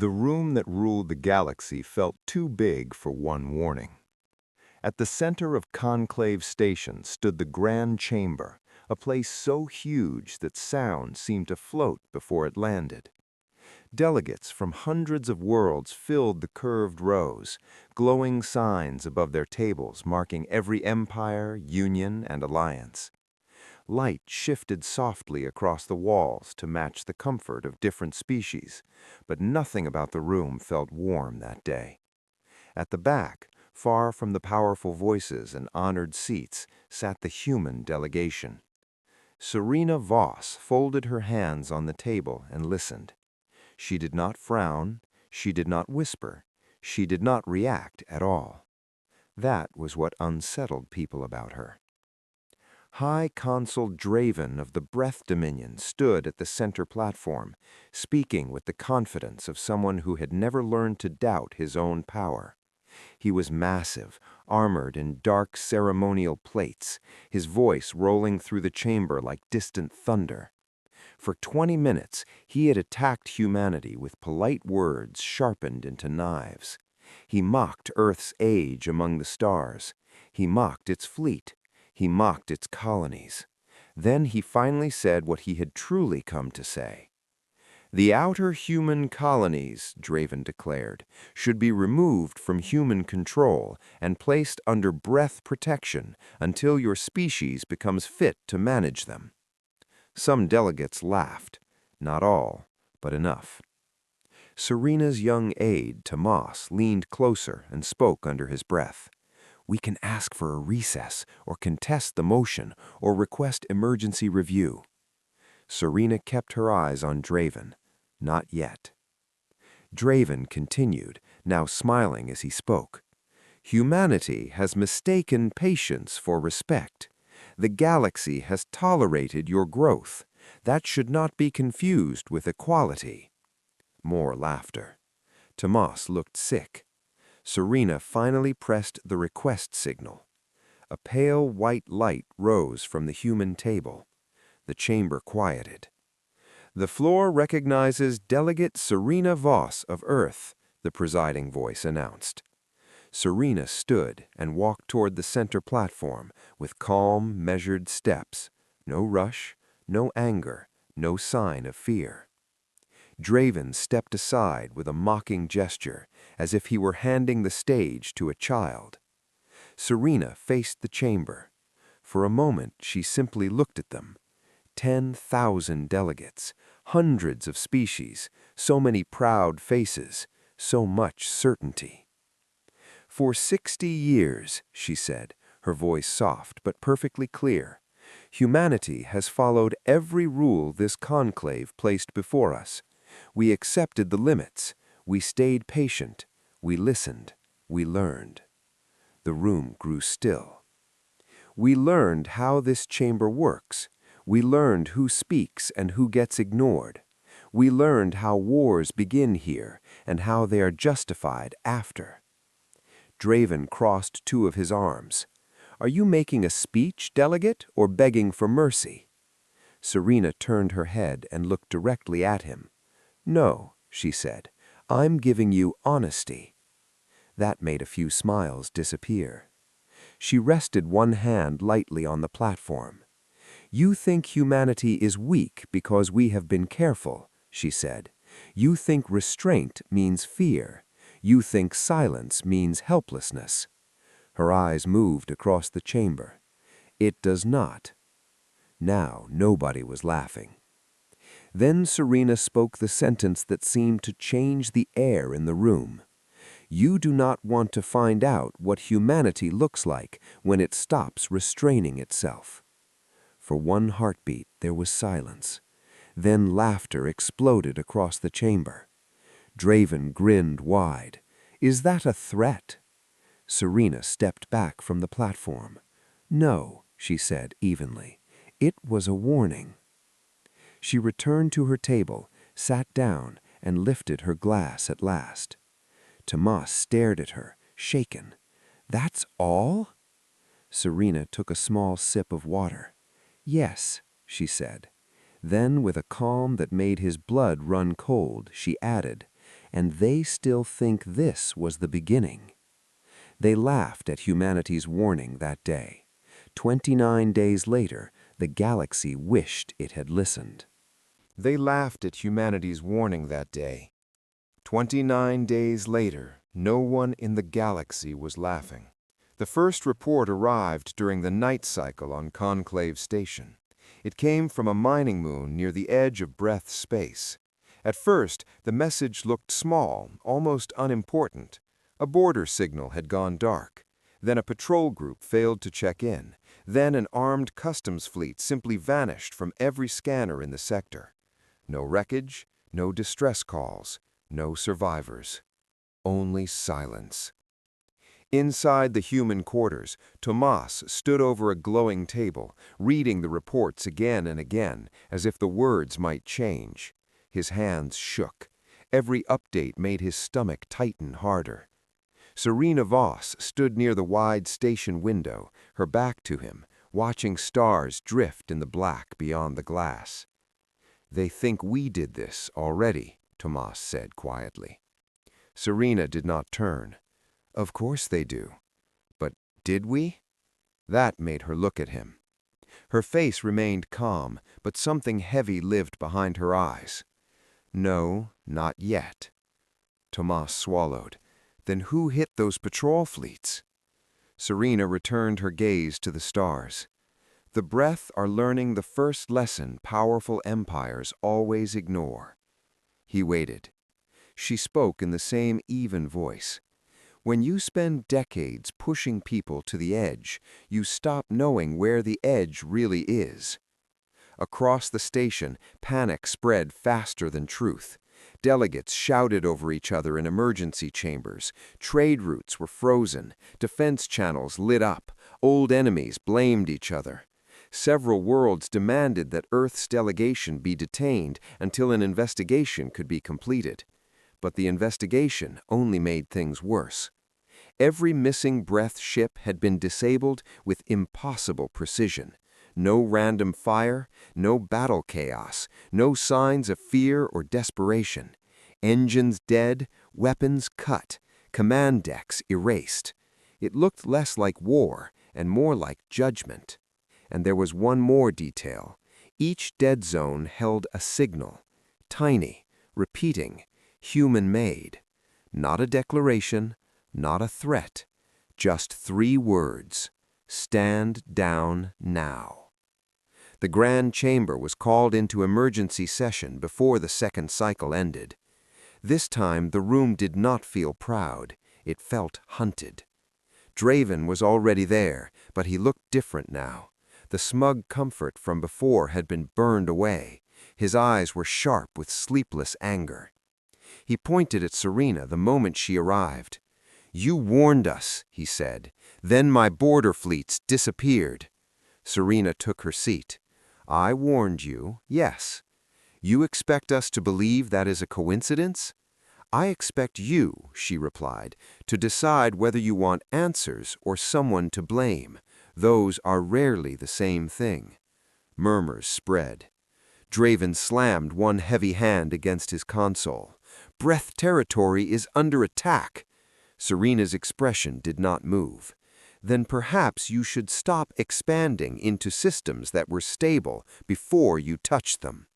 The room that ruled the galaxy felt too big for one warning. At the center of Conclave Station stood the Grand Chamber, a place so huge that sound seemed to float before it landed. Delegates from hundreds of worlds filled the curved rows, glowing signs above their tables marking every empire, union, and alliance. Light shifted softly across the walls to match the comfort of different species, but nothing about the room felt warm that day. At the back, far from the powerful voices and honored seats, sat the human delegation. Serena Voss folded her hands on the table and listened. She did not frown, she did not whisper, she did not react at all. That was what unsettled people about her. High Consul Draven of the Breath Dominion stood at the center platform, speaking with the confidence of someone who had never learned to doubt his own power. He was massive, armored in dark ceremonial plates, his voice rolling through the chamber like distant thunder. For 20 minutes, he had attacked humanity with polite words sharpened into knives. He mocked Earth's age among the stars. He mocked its fleet. He mocked its colonies. Then he finally said what he had truly come to say. "The outer human colonies," Draven declared, "should be removed from human control and placed under breath protection until your species becomes fit to manage them." Some delegates laughed. Not all, but enough. Serena's young aide, Tomas, leaned closer and spoke under his breath. "We can ask for a recess, or contest the motion, or request emergency review." Serena kept her eyes on Draven. Not yet. Draven continued, now smiling as he spoke. "Humanity has mistaken patience for respect. The galaxy has tolerated your growth. That should not be confused with equality." More laughter. Tomas looked sick. Serena finally pressed the request signal. A pale white light rose from the human table. The chamber quieted. "The floor recognizes Delegate Serena Voss of Earth," the presiding voice announced. Serena stood and walked toward the center platform with calm, measured steps. No rush, no anger, no sign of fear. Draven stepped aside with a mocking gesture, as if he were handing the stage to a child. Serena faced the chamber. For a moment, she simply looked at them. 10,000 delegates, hundreds of species, so many proud faces, so much certainty. "For 60 years," she said, her voice soft but perfectly clear, "humanity has followed every rule this conclave placed before us. We accepted the limits. We stayed patient. We listened. We learned." The room grew still. "We learned how this chamber works. We learned who speaks and who gets ignored. We learned how wars begin here and how they are justified after." Draven crossed two of his arms. "Are you making a speech, delegate, or begging for mercy?" Serena turned her head and looked directly at him. "No," she said, "I'm giving you honesty." That made a few smiles disappear. She rested one hand lightly on the platform. "You think humanity is weak because we have been careful," she said. "You think restraint means fear. You think silence means helplessness." Her eyes moved across the chamber. "It does not." Now nobody was laughing. Then Serena spoke the sentence that seemed to change the air in the room. "You do not want to find out what humanity looks like when it stops restraining itself." For one heartbeat there was silence. Then laughter exploded across the chamber. Draven grinned wide. "Is that a threat?" Serena stepped back from the platform. "No," she said evenly. "It was a warning." She returned to her table, sat down, and lifted her glass at last. Tomas stared at her, shaken. "That's all?" Serena took a small sip of water. "Yes," she said. Then, with a calm that made his blood run cold, she added, and they still think this was the beginning. They laughed at humanity's warning that day. 29 days later, the galaxy wished it had listened. They laughed at humanity's warning that day. 29 days later, no one in the galaxy was laughing. The first report arrived during the night cycle on Conclave Station. It came from a mining moon near the edge of Breath space. At first, the message looked small, almost unimportant. A border signal had gone dark. Then a patrol group failed to check in. Then an armed customs fleet simply vanished from every scanner in the sector. No wreckage, no distress calls, no survivors. Only silence. Inside the human quarters, Tomas stood over a glowing table, reading the reports again and again, as if the words might change. His hands shook. Every update made his stomach tighten harder. Serena Voss stood near the wide station window, her back to him, watching stars drift in the black beyond the glass. "They think we did this already," Tomas said quietly. Serena did not turn. "Of course they do. But did we?" That made her look at him. Her face remained calm, but something heavy lived behind her eyes. "No, not yet." Tomas swallowed. "Then who hit those patrol fleets?" Serena returned her gaze to the stars. "The Breath are learning the first lesson powerful empires always ignore." He waited. She spoke in the same even voice. "When you spend decades pushing people to the edge, you stop knowing where the edge really is." Across the station, panic spread faster than truth. Delegates shouted over each other in emergency chambers. Trade routes were frozen. Defense channels lit up. Old enemies blamed each other. Several worlds demanded that Earth's delegation be detained until an investigation could be completed. But the investigation only made things worse. Every missing Breath ship had been disabled with impossible precision. No random fire, no battle chaos, no signs of fear or desperation. Engines dead, weapons cut, command decks erased. It looked less like war and more like judgment. And there was one more detail. Each dead zone held a signal. Tiny, repeating, human-made. Not a declaration, not a threat. Just 3 words. Stand down now. The Grand Chamber was called into emergency session before the second cycle ended. This time the room did not feel proud. It felt hunted. Draven was already there, but he looked different now. The smug comfort from before had been burned away. His eyes were sharp with sleepless anger. He pointed at Serena the moment she arrived. "You warned us," he said. "Then my border fleets disappeared." Serena took her seat. "I warned you, yes. You expect us to believe that is a coincidence?" "I expect you," she replied, "to decide whether you want answers or someone to blame. Those are rarely the same thing." Murmurs spread. Draven slammed one heavy hand against his console. "Breath territory is under attack." Serena's expression did not move. "Then perhaps you should stop expanding into systems that were stable before you touched them."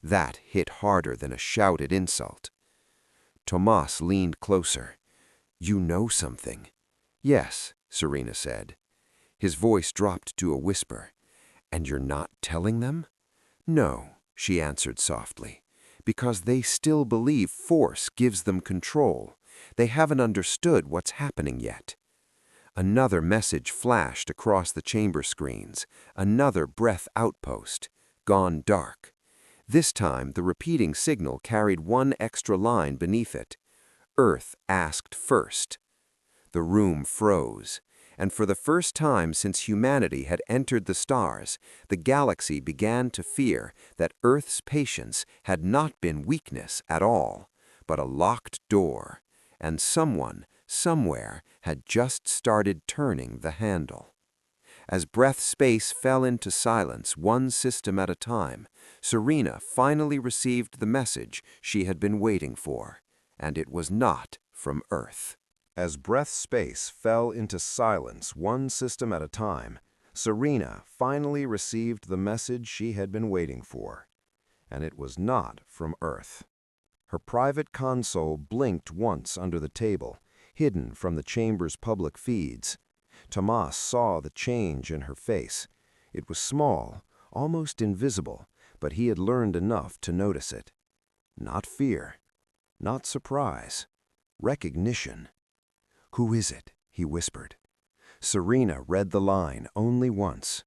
That hit harder than a shouted insult. Tomas leaned closer. "You know something." "Yes," Serena said. His voice dropped to a whisper. "And you're not telling them?" "No," she answered softly, "because they still believe force gives them control. They haven't understood what's happening yet." Another message flashed across the chamber screens, another Breath outpost, gone dark. This time the repeating signal carried one extra line beneath it. Earth asked first. The room froze, and for the first time since humanity had entered the stars, the galaxy began to fear that Earth's patience had not been weakness at all, but a locked door, and someone, somewhere, had just started turning the handle. As Breath space fell into silence one system at a time, Serena finally received the message she had been waiting for. and it was not from Earth. As breath space fell into silence one system at a time, Serena finally received the message she had been waiting for. And it was not from Earth. Her private console blinked once under the table, hidden from the chamber's public feeds. Tomas saw the change in her face. It was small, almost invisible, but he had learned enough to notice it. Not fear, not surprise, recognition. "Who is it?" he whispered. Serena read the line only once.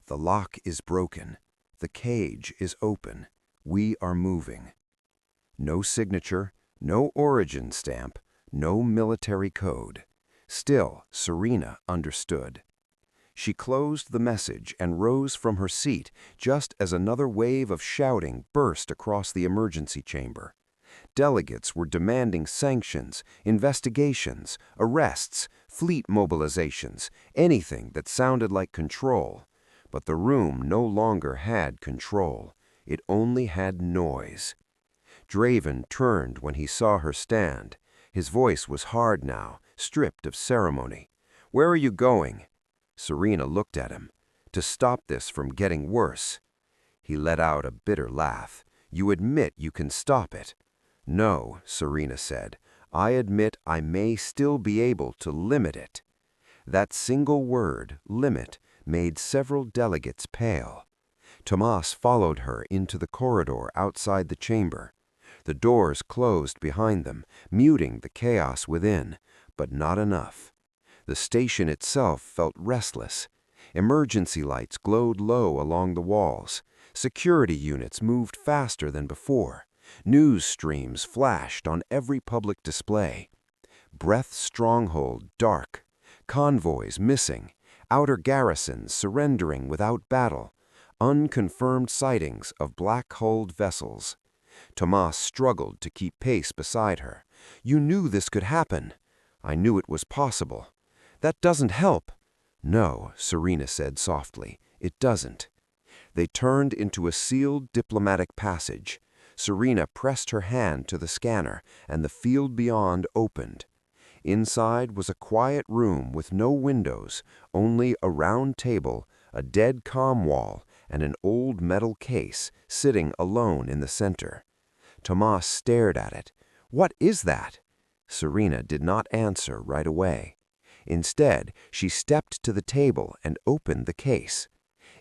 "The lock is broken. The cage is open. We are moving." No signature, no origin stamp, no military code. Still, Serena understood. She closed the message and rose from her seat just as another wave of shouting burst across the emergency chamber. Delegates were demanding sanctions, investigations, arrests, fleet mobilizations, anything that sounded like control. But the room no longer had control. It only had noise. Draven turned when he saw her stand. His voice was hard now, stripped of ceremony. "Where are you going?" Serena looked at him. "To stop this from getting worse." He let out a bitter laugh. "You admit you can stop it." "No," Serena said. "I admit I may still be able to limit it." That single word, limit, made several delegates pale. Tomas followed her into the corridor outside the chamber. The doors closed behind them, muting the chaos within, but not enough. The station itself felt restless. Emergency lights glowed low along the walls. Security units moved faster than before. News streams flashed on every public display. Breath's stronghold dark. Convoys missing. Outer garrisons surrendering without battle. Unconfirmed sightings of black-hulled vessels. Tomas struggled to keep pace beside her. "You knew this could happen." "I knew it was possible." "That doesn't help." "No," Serena said softly, "it doesn't." They turned into a sealed diplomatic passage. Serena pressed her hand to the scanner, and the field beyond opened. Inside was a quiet room with no windows, only a round table, a dead comm wall, and an old metal case sitting alone in the center. Tomas stared at it. "What is that?" Serena did not answer right away. Instead, she stepped to the table and opened the case.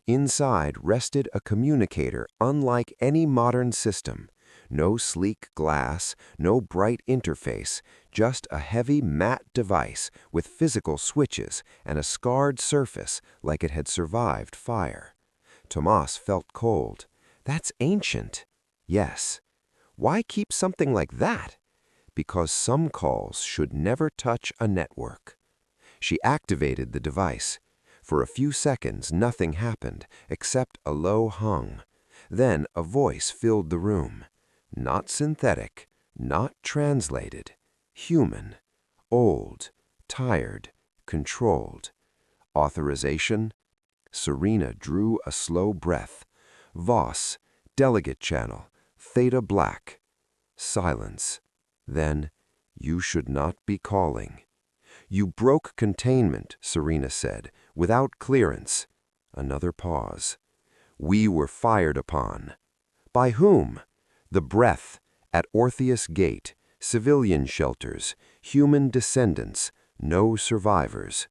Inside rested a communicator unlike any modern system. No sleek glass, no bright interface, just a heavy matte device with physical switches and a scarred surface like it had survived fire. Tomas felt cold. "That's ancient." "Yes." "Why keep something like that?" "Because some calls should never touch a network." She activated the device. For a few seconds, nothing happened except a low hum. Then a voice filled the room. Not synthetic, not translated. Human. Old. Tired. Controlled. "Authorization?" Serena drew a slow breath. "Voss. Delegate channel. Theta Black." Silence. Then, "You should not be calling." "You broke containment," Serena said, "without clearance." Another pause. "We were fired upon." "By whom?" "The Breath, at Orpheus Gate, civilian shelters, human descendants, no survivors."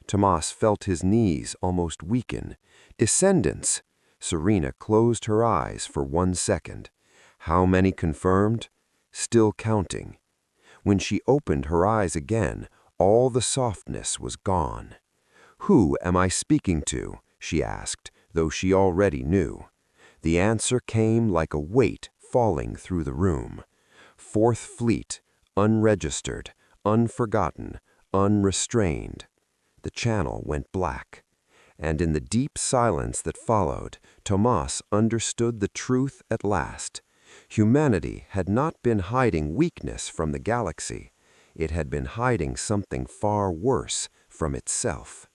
Tomas felt his knees almost weaken. "Descendants?" Serena closed her eyes for 1 second. "How many confirmed?" "Still counting." When she opened her eyes again, all the softness was gone. "Who am I speaking to?" she asked, though she already knew. The answer came like a weight falling through the room. "Fourth Fleet, unregistered, unforgotten, unrestrained." The channel went black. And in the deep silence that followed, Tomas understood the truth at last. Humanity had not been hiding weakness from the galaxy. It had been hiding something far worse from itself.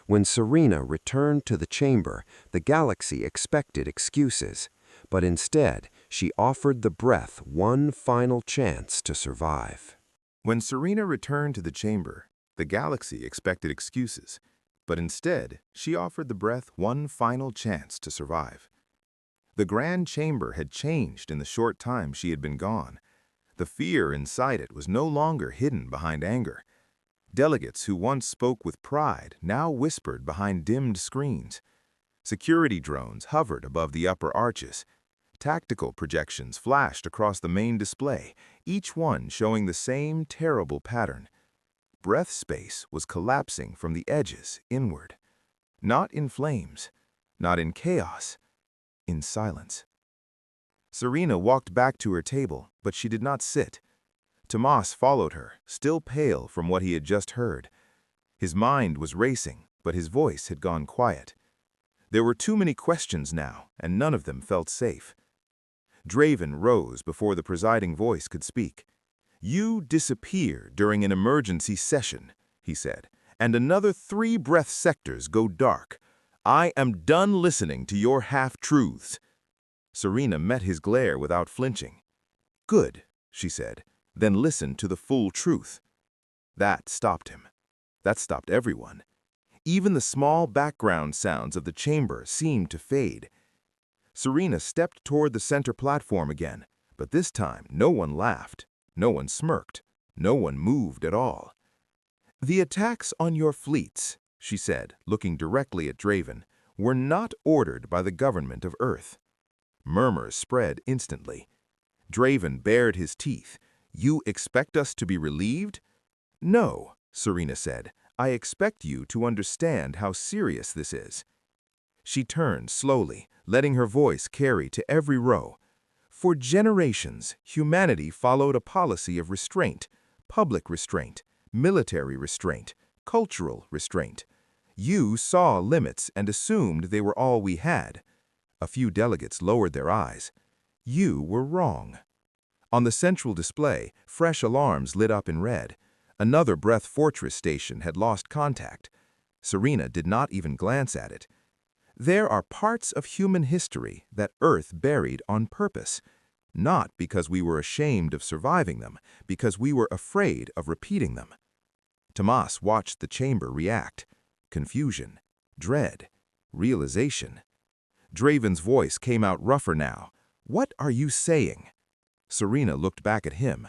When Serena returned to the chamber, the galaxy expected excuses, but instead She offered the breath one final chance to survive. When Serena returned to the chamber, the galaxy expected excuses, but instead she offered the breath one final chance to survive. The grand chamber had changed in the short time she had been gone. The fear inside it was no longer hidden behind anger. Delegates who once spoke with pride now whispered behind dimmed screens. Security drones hovered above the upper arches. Tactical projections flashed across the main display, each one showing the same terrible pattern. Breath space was collapsing from the edges inward. Not in flames, not in chaos, in silence. Serena walked back to her table, but she did not sit. Tomas followed her, still pale from what he had just heard. His mind was racing, but his voice had gone quiet. There were too many questions now, and none of them felt safe. Draven rose before the presiding voice could speak. "You disappear during an emergency session," he said, "and another 3 breath sectors go dark. I am done listening to your half-truths." Serena met his glare without flinching. "Good," she said, "then listen to the full truth." That stopped him. That stopped everyone. Even the small background sounds of the chamber seemed to fade. Serena stepped toward the center platform again, but this time no one laughed, no one smirked, no one moved at all. "The attacks on your fleets," she said, looking directly at Draven, "were not ordered by the government of Earth." Murmurs spread instantly. Draven bared his teeth. "You expect us to be relieved?" "No," Serena said. "I expect you to understand how serious this is." She turned slowly, letting her voice carry to every row. "For generations, humanity followed a policy of restraint, public restraint, military restraint, cultural restraint. You saw limits and assumed they were all we had." A few delegates lowered their eyes. "You were wrong." On the central display, fresh alarms lit up in red. Another Breath Fortress station had lost contact. Serena did not even glance at it. "There are parts of human history that Earth buried on purpose, not because we were ashamed of surviving them, because we were afraid of repeating them." Tomas watched the chamber react. Confusion, dread, realization. Draven's voice came out rougher now. "What are you saying?" Serena looked back at him.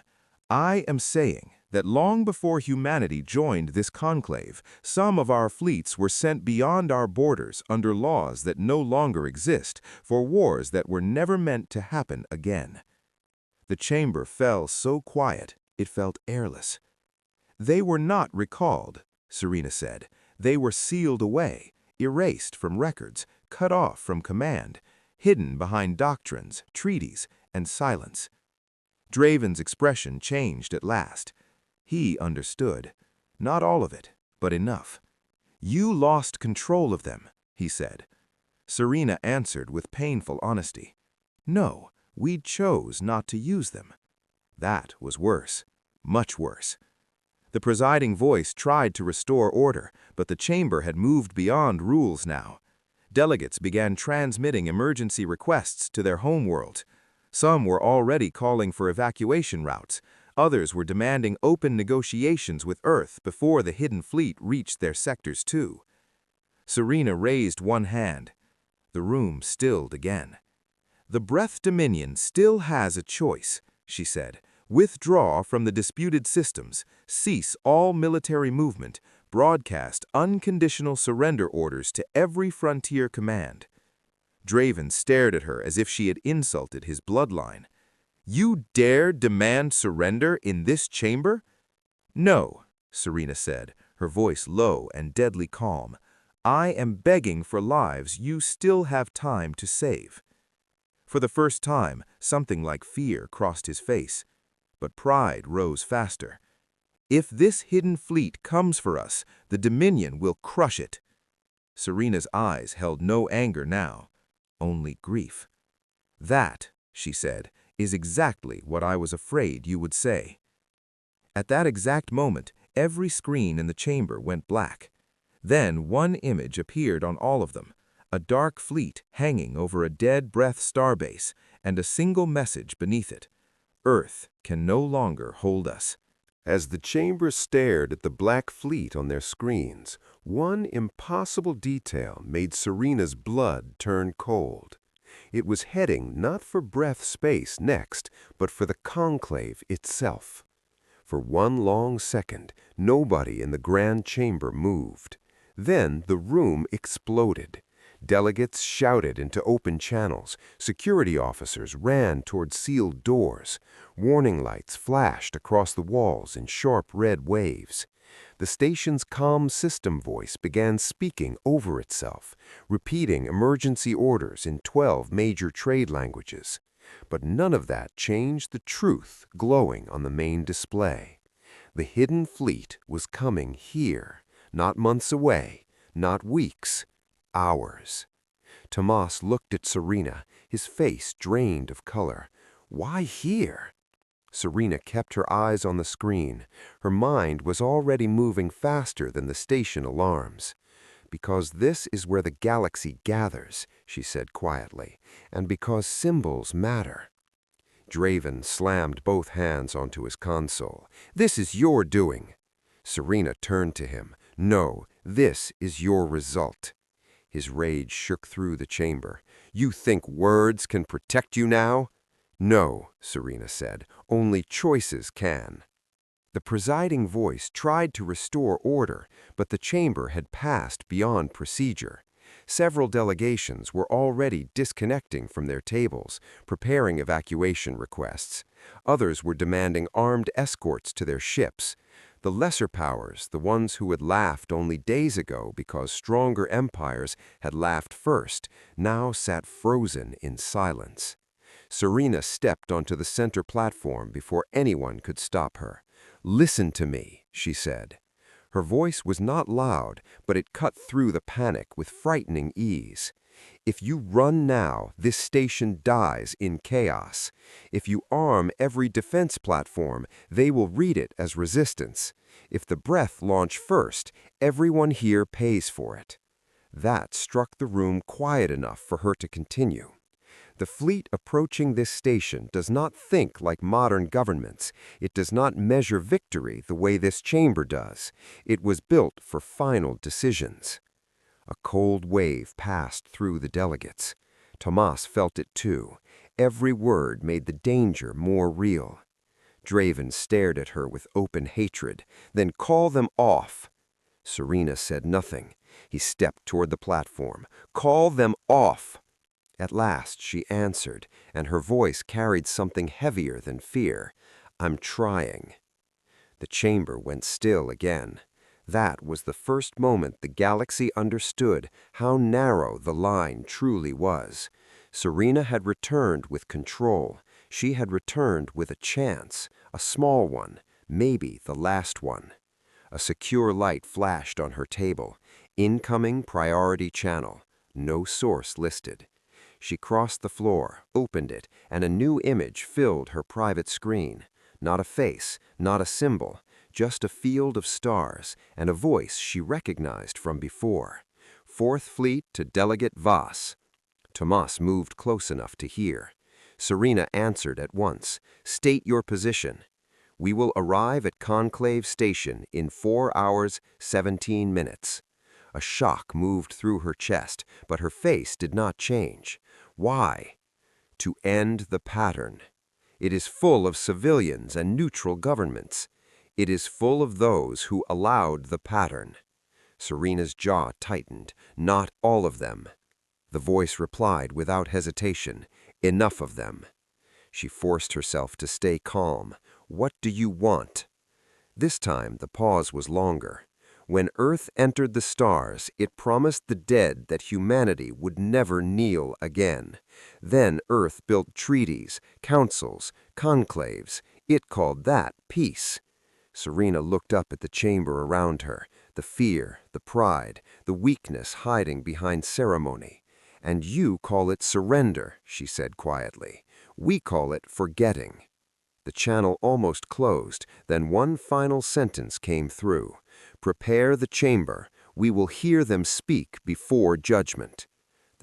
"I am saying that long before humanity joined this conclave, some of our fleets were sent beyond our borders under laws that no longer exist, for wars that were never meant to happen again." The chamber fell so quiet, it felt airless. "They were not recalled," Serena said. "They were sealed away, erased from records, cut off from command, hidden behind doctrines, treaties, and silence." Draven's expression changed at last. He understood. Not all of it, but enough. "You lost control of them," he said. Serena answered with painful honesty. "No, we chose not to use them." That was worse, much worse. The presiding voice tried to restore order, but the chamber had moved beyond rules now. Delegates began transmitting emergency requests to their homeworld. Some were already calling for evacuation routes. Others were demanding open negotiations with Earth before the hidden fleet reached their sectors too. Serena raised one hand. The room stilled again. "The Breath Dominion still has a choice," she said. "Withdraw from the disputed systems, cease all military movement, broadcast unconditional surrender orders to every frontier command." Draven stared at her as if she had insulted his bloodline. "You dare demand surrender in this chamber?" "No," Serena said, her voice low and deadly calm. "I am begging for lives you still have time to save." For the first time, something like fear crossed his face. But pride rose faster. "If this hidden fleet comes for us, the Dominion will crush it." Serena's eyes held no anger now, only grief. "That," she said, "is exactly what I was afraid you would say." At that exact moment, every screen in the chamber went black. Then one image appeared on all of them, a dark fleet hanging over a dead breath starbase, and a single message beneath it. Earth can no longer hold us. As the chamber stared at the black fleet on their screens, one impossible detail made Serena's blood turn cold. It was heading not for breath space next, but for the conclave itself. For one long second, nobody in the grand chamber moved. Then the room exploded. Delegates shouted into open channels. Security officers ran toward sealed doors. Warning lights flashed across the walls in sharp red waves. The station's comm system voice began speaking over itself, repeating emergency orders in 12 major trade languages. But none of that changed the truth glowing on the main display. The hidden fleet was coming here, not months away, not weeks, hours. Tomas looked at Serena, his face drained of color. Why here? Serena kept her eyes on the screen. Her mind was already moving faster than the station alarms. "Because this is where the galaxy gathers," she said quietly, "and because symbols matter." Draven slammed both hands onto his console. "This is your doing." Serena turned to him. "No, this is your result." His rage shook through the chamber. "You think words can protect you now?" "No," Serena said. "Only choices can." The presiding voice tried to restore order, but the chamber had passed beyond procedure. Several delegations were already disconnecting from their tables, preparing evacuation requests. Others were demanding armed escorts to their ships. The lesser powers, the ones who had laughed only days ago because stronger empires had laughed first, now sat frozen in silence. Serena stepped onto the center platform before anyone could stop her. "Listen to me," she said. Her voice was not loud, but it cut through the panic with frightening ease. "If you run now, this station dies in chaos. If you arm every defense platform, they will read it as resistance. If the breath launch first, everyone here pays for it." That struck the room quiet enough for her to continue. "The fleet approaching this station does not think like modern governments. It does not measure victory the way this chamber does. It was built for final decisions." A cold wave passed through the delegates. Tomas felt it too. Every word made the danger more real. Draven stared at her with open hatred. "Then call them off." Serena said nothing. He stepped toward the platform. "Call them off." At last she answered, and her voice carried something heavier than fear. "I'm trying." The chamber went still again. That was the first moment the galaxy understood how narrow the line truly was. Serena had returned with control. She had returned with a chance, a small one, maybe the last one. A secure light flashed on her table. Incoming priority channel. No source listed. She crossed the floor, opened it, and a new image filled her private screen. Not a face, not a symbol, just a field of stars, and a voice she recognized from before. "Fourth Fleet to Delegate Voss." Tomas moved close enough to hear. Serena answered at once. "State your position." "We will arrive at Conclave Station in 4 hours, 17 minutes. A shock moved through her chest, but her face did not change. "Why?" "To end the pattern. It is full of civilians and neutral governments. It is full of those who allowed the pattern." Serena's jaw tightened. "Not all of them." The voice replied without hesitation. "Enough of them." She forced herself to stay calm. "What do you want?" This time the pause was longer. When Earth entered the stars, it promised the dead that humanity would never kneel again. Then Earth built treaties, councils, conclaves. It called that peace. Serena looked up at the chamber around her, the fear, the pride, the weakness hiding behind ceremony. "And you call it surrender," she said quietly. "We call it forgetting." The channel almost closed, then one final sentence came through. "Prepare the chamber. We will hear them speak before judgment."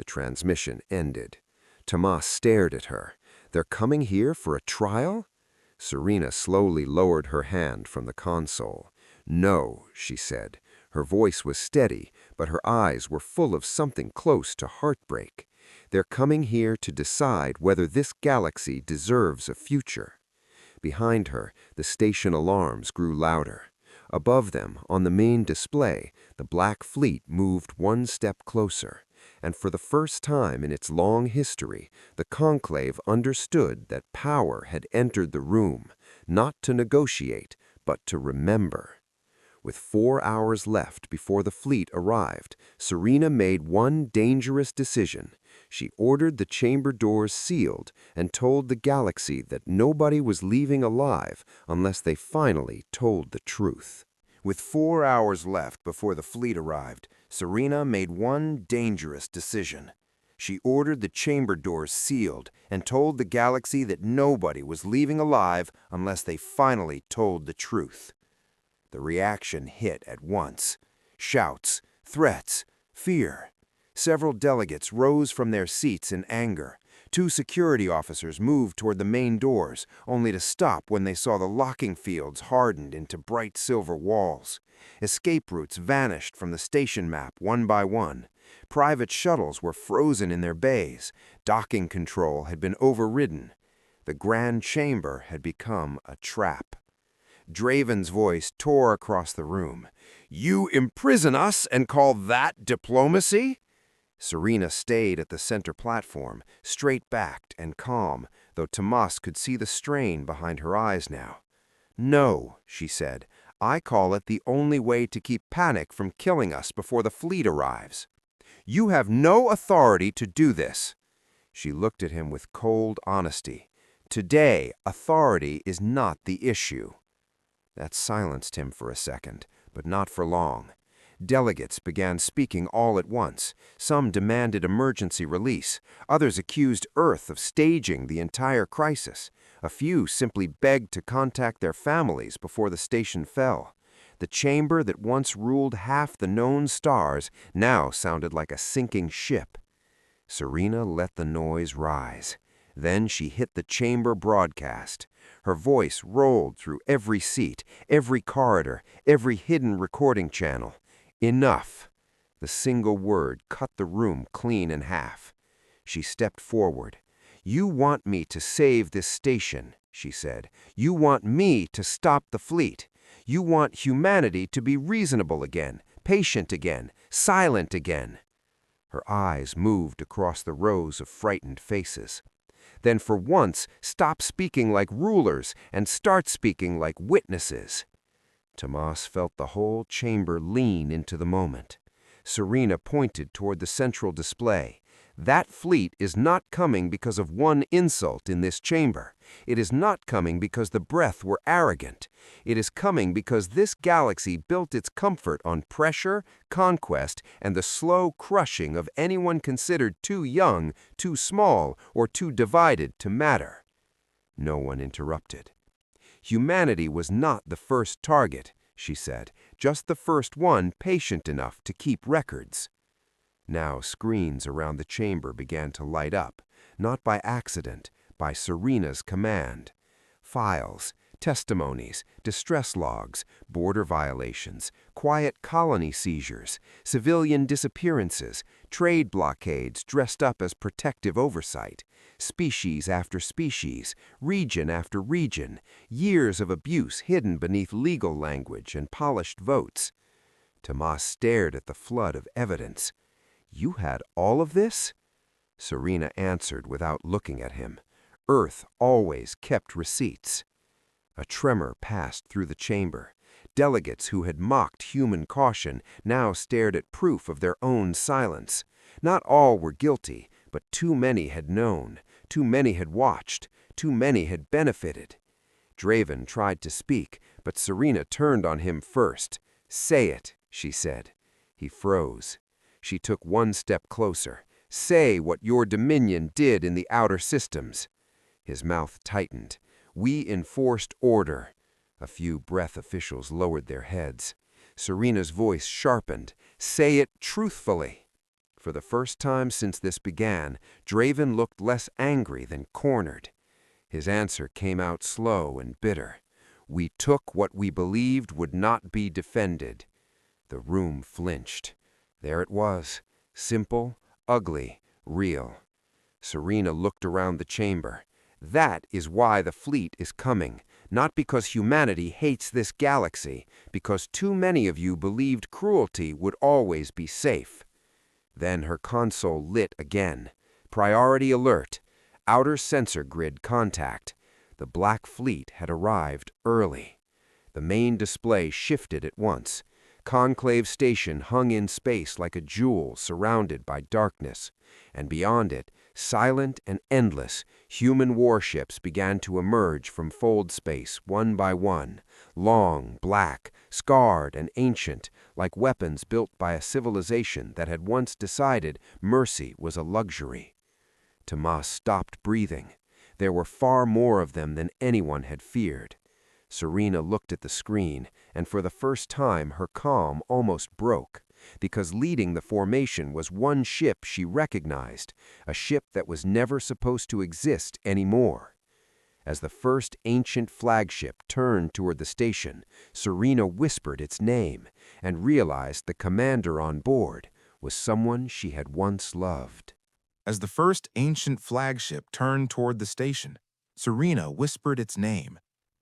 The transmission ended. Tomas stared at her. They're coming here for a trial? Serena slowly lowered her hand from the console. No, she said. Her voice was steady, but her eyes were full of something close to heartbreak. They're coming here to decide whether this galaxy deserves a future. Behind her, the station alarms grew louder. Above them, on the main display, the Black Fleet moved one step closer. And for the first time in its long history, the Conclave understood that power had entered the room, not to negotiate, but to remember. With 4 hours left before the fleet arrived, Serena made one dangerous decision. She ordered the chamber doors sealed and told the galaxy that nobody was leaving alive unless they finally told the truth. With 4 hours left before the fleet arrived, Serena made one dangerous decision. She ordered the chamber doors sealed and told the galaxy that nobody was leaving alive unless they finally told the truth. The reaction hit at once. Shouts, threats, fear. Several delegates rose from their seats in anger. 2 security officers moved toward the main doors, only to stop when they saw the locking fields hardened into bright silver walls. Escape routes vanished from the station map one by one. Private shuttles were frozen in their bays. Docking control had been overridden. The Grand Chamber had become a trap. Draven's voice tore across the room. "You imprison us and call that diplomacy?" Serena stayed at the center platform, straight-backed and calm, though Tomas could see the strain behind her eyes now. "No," she said, "I call it the only way to keep panic from killing us before the fleet arrives. You have no authority to do this." She looked at him with cold honesty. "Today, authority is not the issue." That silenced him for a second, but not for long. Delegates began speaking all at once. Some demanded emergency release. Others accused Earth of staging the entire crisis. A few simply begged to contact their families before the station fell. The chamber that once ruled half the known stars now sounded like a sinking ship. Serena let the noise rise. Then she hit the chamber broadcast. Her voice rolled through every seat, every corridor, every hidden recording channel. Enough. The single word cut the room clean in half. She stepped forward. "You want me to save this station," she said. "You want me to stop the fleet. You want humanity to be reasonable again, patient again, silent again." Her eyes moved across the rows of frightened faces. "Then for once, stop speaking like rulers and start speaking like witnesses." Tomas felt the whole chamber lean into the moment. Serena pointed toward the central display. "That fleet is not coming because of one insult in this chamber. It is not coming because the breath were arrogant. It is coming because this galaxy built its comfort on pressure, conquest, and the slow crushing of anyone considered too young, too small, or too divided to matter." No one interrupted. "Humanity was not the first target," she said, "just the first one patient enough to keep records." Now screens around the chamber began to light up, not by accident, by Serena's command. Files, testimonies, distress logs, border violations, quiet colony seizures, civilian disappearances, trade blockades dressed up as protective oversight, species after species, region after region, years of abuse hidden beneath legal language and polished votes. Tomas stared at the flood of evidence. "You had all of this?" Serena answered without looking at him. Earth always kept receipts. A tremor passed through the chamber. Delegates who had mocked human caution now stared at proof of their own silence. Not all were guilty, but too many had known, too many had watched, too many had benefited. Draven tried to speak, but Serena turned on him first. "Say it," she said. He froze. She took one step closer. "Say what your dominion did in the outer systems." His mouth tightened. "We enforced order." A few breath officials lowered their heads. Serena's voice sharpened. "Say it truthfully." For the first time since this began, Draven looked less angry than cornered. His answer came out slow and bitter. We took what we believed would not be defended. The room flinched. There it was, simple, ugly, real. Serena looked around the chamber. That is why the fleet is coming, not because humanity hates this galaxy, because too many of you believed cruelty would always be safe. Then her console lit again. Priority alert. Outer sensor grid contact. The Black Fleet had arrived early. The main display shifted at once. Conclave Station hung in space like a jewel surrounded by darkness, and beyond it, silent and endless, human warships began to emerge from fold space one by one, long, black, scarred, and ancient, like weapons built by a civilization that had once decided mercy was a luxury. Tomas stopped breathing. There were far more of them than anyone had feared. Serena looked at the screen, and for the first time her calm almost broke, because leading the formation was one ship she recognized, a ship that was never supposed to exist anymore. As the first ancient flagship turned toward the station, Serena whispered its name and realized the commander on board was someone she had once loved. As the first ancient flagship turned toward the station, Serena whispered its name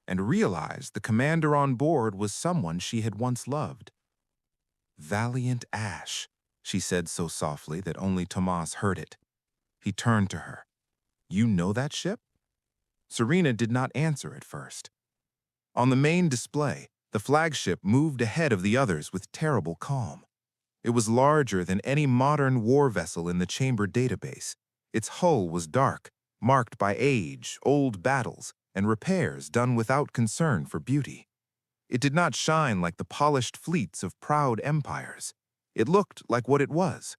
and realized the commander on board was someone she had once loved. "Valiant Ash," she said so softly that only Tomas heard it. He turned to her. "You know that ship?" Serena did not answer at first. On the main display, the flagship moved ahead of the others with terrible calm. It was larger than any modern war vessel in the chamber database. Its hull was dark, marked by age, old battles, and repairs done without concern for beauty. It did not shine like the polished fleets of proud empires. It looked like what it was,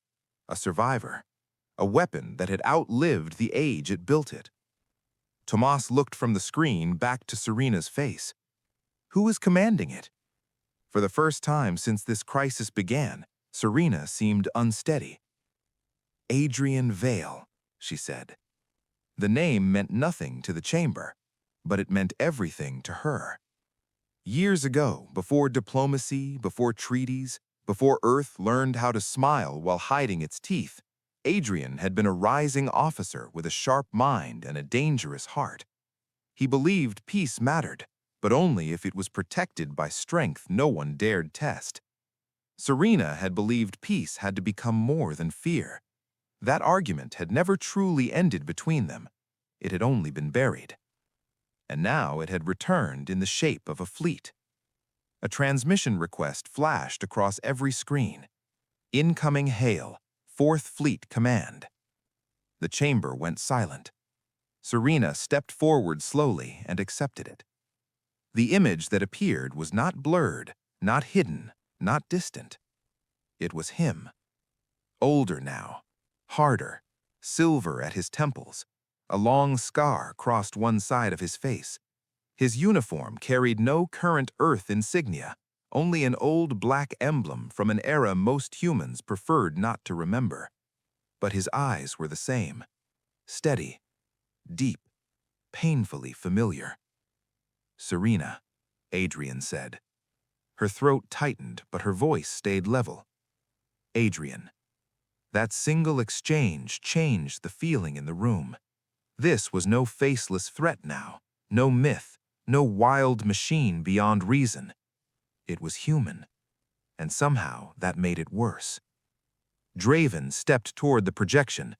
a survivor, a weapon that had outlived the age it built it. Tomas looked from the screen back to Serena's face. Who is commanding it? For the first time since this crisis began, Serena seemed unsteady. "Adrian Vale," she said. The name meant nothing to the chamber, but it meant everything to her. Years ago, before diplomacy, before treaties, before Earth learned how to smile while hiding its teeth, Adrian had been a rising officer with a sharp mind and a dangerous heart. He believed peace mattered, but only if it was protected by strength no one dared test. Serena had believed peace had to become more than fear. That argument had never truly ended between them. It had only been buried. And now it had returned in the shape of a fleet. A transmission request flashed across every screen. "Incoming hail, 4th Fleet Command." The chamber went silent. Serena stepped forward slowly and accepted it. The image that appeared was not blurred, not hidden, not distant. It was him. Older now, harder, silver at his temples. A long scar crossed one side of his face. His uniform carried no current Earth insignia, only an old black emblem from an era most humans preferred not to remember. But his eyes were the same. Steady, deep, painfully familiar. "Serena," Adrian said. Her throat tightened, but her voice stayed level. "Adrian." That single exchange changed the feeling in the room. This was no faceless threat now, no myth, no wild machine beyond reason. It was human, and somehow that made it worse. Draven stepped toward the projection.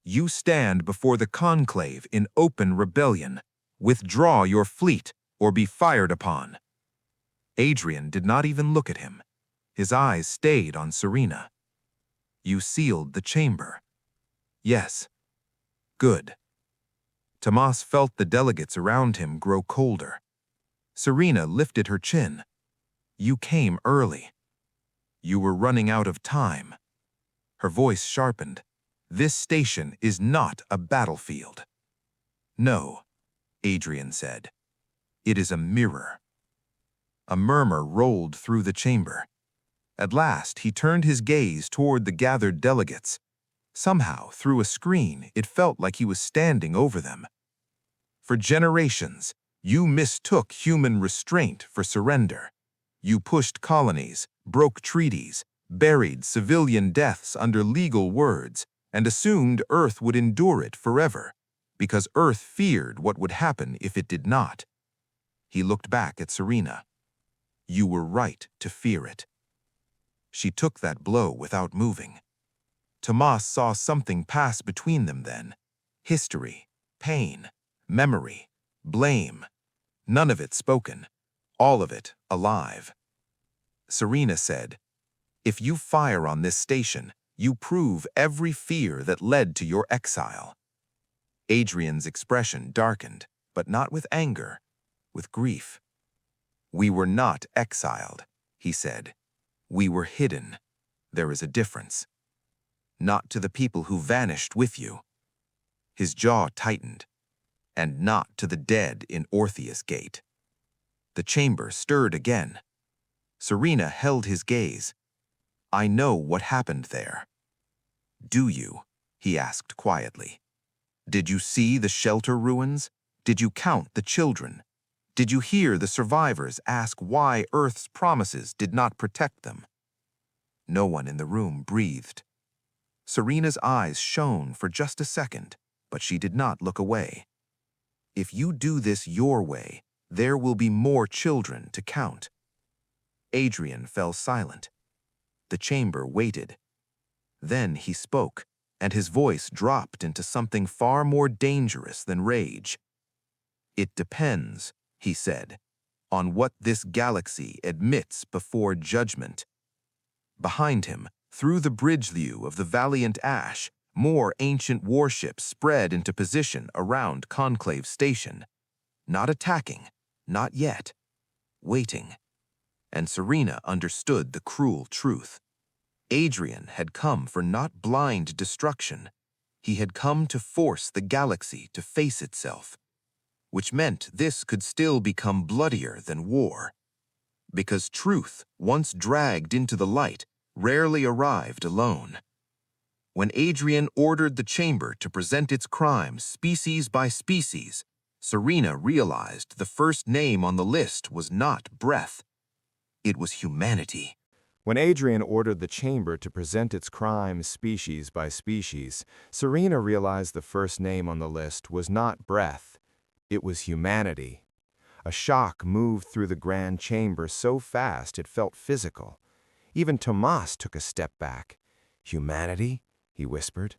"You stand before the conclave in open rebellion. Withdraw your fleet or be fired upon." Adrian did not even look at him. His eyes stayed on Serena. "You sealed the chamber." "Yes." "Good." Tomas felt the delegates around him grow colder. Serena lifted her chin. "You came early. You were running out of time." Her voice sharpened. "This station is not a battlefield." "No," Adrian said. "It is a mirror." A murmur rolled through the chamber. At last, he turned his gaze toward the gathered delegates. Somehow, through a screen, it felt like he was standing over them. For generations, you mistook human restraint for surrender. You pushed colonies, broke treaties, buried civilian deaths under legal words, and assumed Earth would endure it forever, because Earth feared what would happen if it did not. He looked back at Serena. You were right to fear it. She took that blow without moving. Tomas saw something pass between them then. History, pain, memory, blame. None of it spoken, all of it alive. Serena said, "If you fire on this station, you prove every fear that led to your exile." Adrian's expression darkened, but not with anger, with grief. "We were not exiled," he said. "We were hidden. There is a difference. Not to the people who vanished with you." His jaw tightened. "And not to the dead in Orpheus Gate." The chamber stirred again. Serena held his gaze. "I know what happened there." "Do you?" he asked quietly. "Did you see the shelter ruins? Did you count the children? Did you hear the survivors ask why Earth's promises did not protect them?" No one in the room breathed. Serena's eyes shone for just a second, but she did not look away. "If you do this your way, there will be more children to count." Adrian fell silent. The chamber waited. Then he spoke, and his voice dropped into something far more dangerous than rage. "It depends," he said, "on what this galaxy admits before judgment." Behind him, through the bridge view of the Valiant Ash, more ancient warships spread into position around Conclave Station. Not attacking, not yet. Waiting. And Serena understood the cruel truth. Adrian had come for not blind destruction. He had come to force the galaxy to face itself, which meant this could still become bloodier than war. Because truth, once dragged into the light, rarely arrived alone. When Adrian ordered the chamber to present its crimes species by species, Serena realized the first name on the list was not breath. It was humanity. When Adrian ordered the chamber to present its crimes species by species, Serena realized the first name on the list was not breath, it was humanity. A shock moved through the grand chamber so fast it felt physical. Even Tomas took a step back. "Humanity?" he whispered.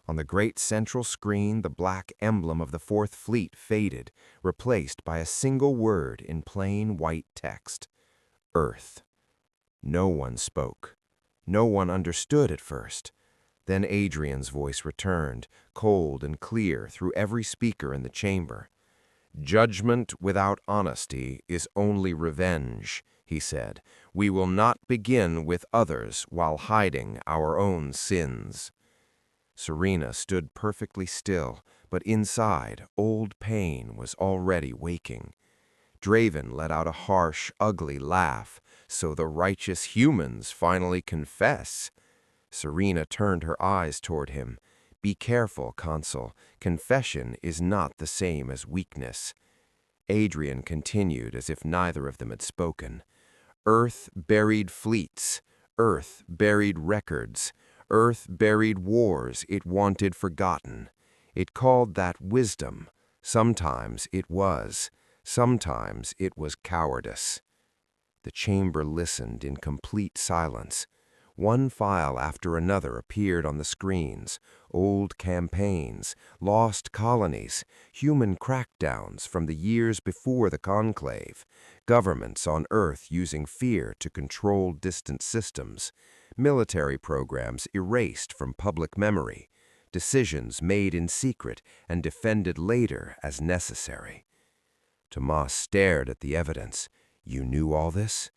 On the great central screen, the black emblem of the Fourth Fleet faded, replaced by a single word in plain white text. Earth. No one spoke. No one understood at first. Then Adrian's voice returned, cold and clear through every speaker in the chamber. "Judgment without honesty is only revenge," he said. "We will not begin with others while hiding our own sins." Serena stood perfectly still, but inside, old pain was already waking. Draven let out a harsh, ugly laugh. "So the righteous humans finally confess." Serena turned her eyes toward him. "Be careful, Consul. Confession is not the same as weakness." Adrian continued as if neither of them had spoken. "Earth buried fleets. Earth buried records. Earth buried wars it wanted forgotten. It called that wisdom. Sometimes it was. Sometimes it was cowardice." The chamber listened in complete silence. One file after another appeared on the screens. Old campaigns, lost colonies, human crackdowns from the years before the Conclave, governments on Earth using fear to control distant systems, military programs erased from public memory, decisions made in secret and defended later as necessary. Tomas stared at the evidence. "You knew all this?"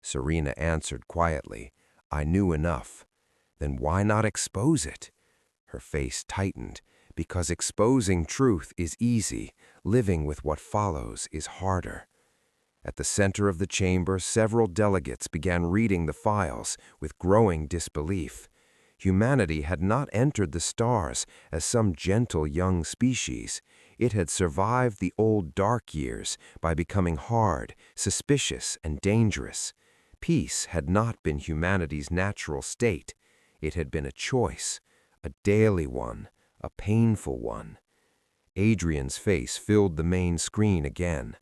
Serena answered quietly, "I knew enough." "Then why not expose it?" Her face tightened. "Because exposing truth is easy, living with what follows is harder." At the center of the chamber, several delegates began reading the files with growing disbelief. Humanity had not entered the stars as some gentle young species. It had survived the old dark years by becoming hard, suspicious, and dangerous. Peace had not been humanity's natural state. It had been a choice, a daily one, a painful one. Adrian's face filled the main screen again.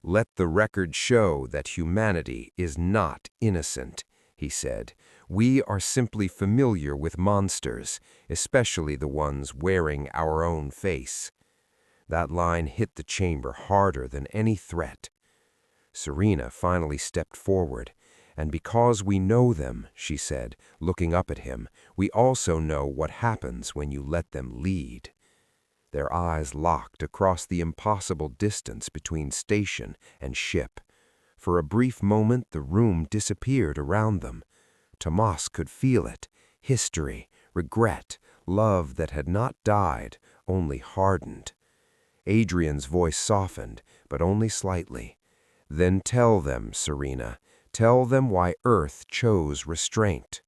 "Let the record show that humanity is not innocent," he said. "We are simply familiar with monsters, especially the ones wearing our own face." That line hit the chamber harder than any threat. Serena finally stepped forward. "And because we know them," she said, looking up at him, "we also know what happens when you let them lead." Their eyes locked across the impossible distance between station and ship. For a brief moment, the room disappeared around them. Tomas could feel it: history, regret, love that had not died, only hardened. Adrian's voice softened, but only slightly. "Then tell them, Serena. Tell them why Earth chose restraint."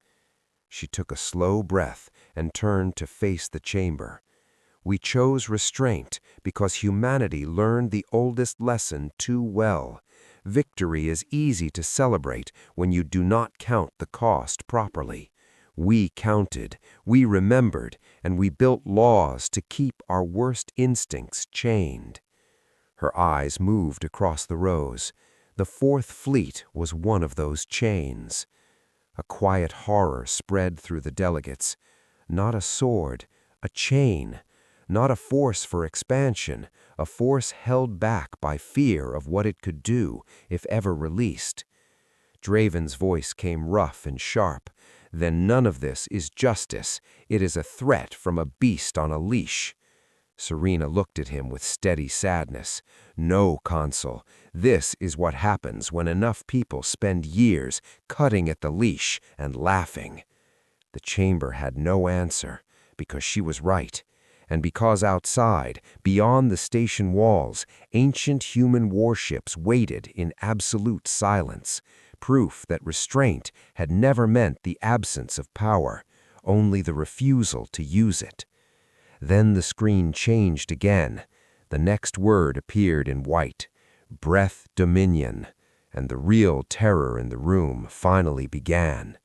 She took a slow breath and turned to face the chamber. "We chose restraint because humanity learned the oldest lesson too well. Victory is easy to celebrate when you do not count the cost properly. We counted, we remembered, and we built laws to keep our worst instincts chained." Her eyes moved across the rows. The Fourth Fleet was one of those chains. A quiet horror spread through the delegates. Not a sword, a chain. Not a force for expansion, a force held back by fear of what it could do if ever released. Draven's voice came rough and sharp. "Then none of this is justice. It is a threat from a beast on a leash." Serena looked at him with steady sadness. "No, Consul. This is what happens when enough people spend years cutting at the leash and laughing." The chamber had no answer, because she was right. And because outside, beyond the station walls, ancient human warships waited in absolute silence, proof that restraint had never meant the absence of power, only the refusal to use it. Then the screen changed again. The next word appeared in white: "Breath Dominion," and the real terror in the room finally began.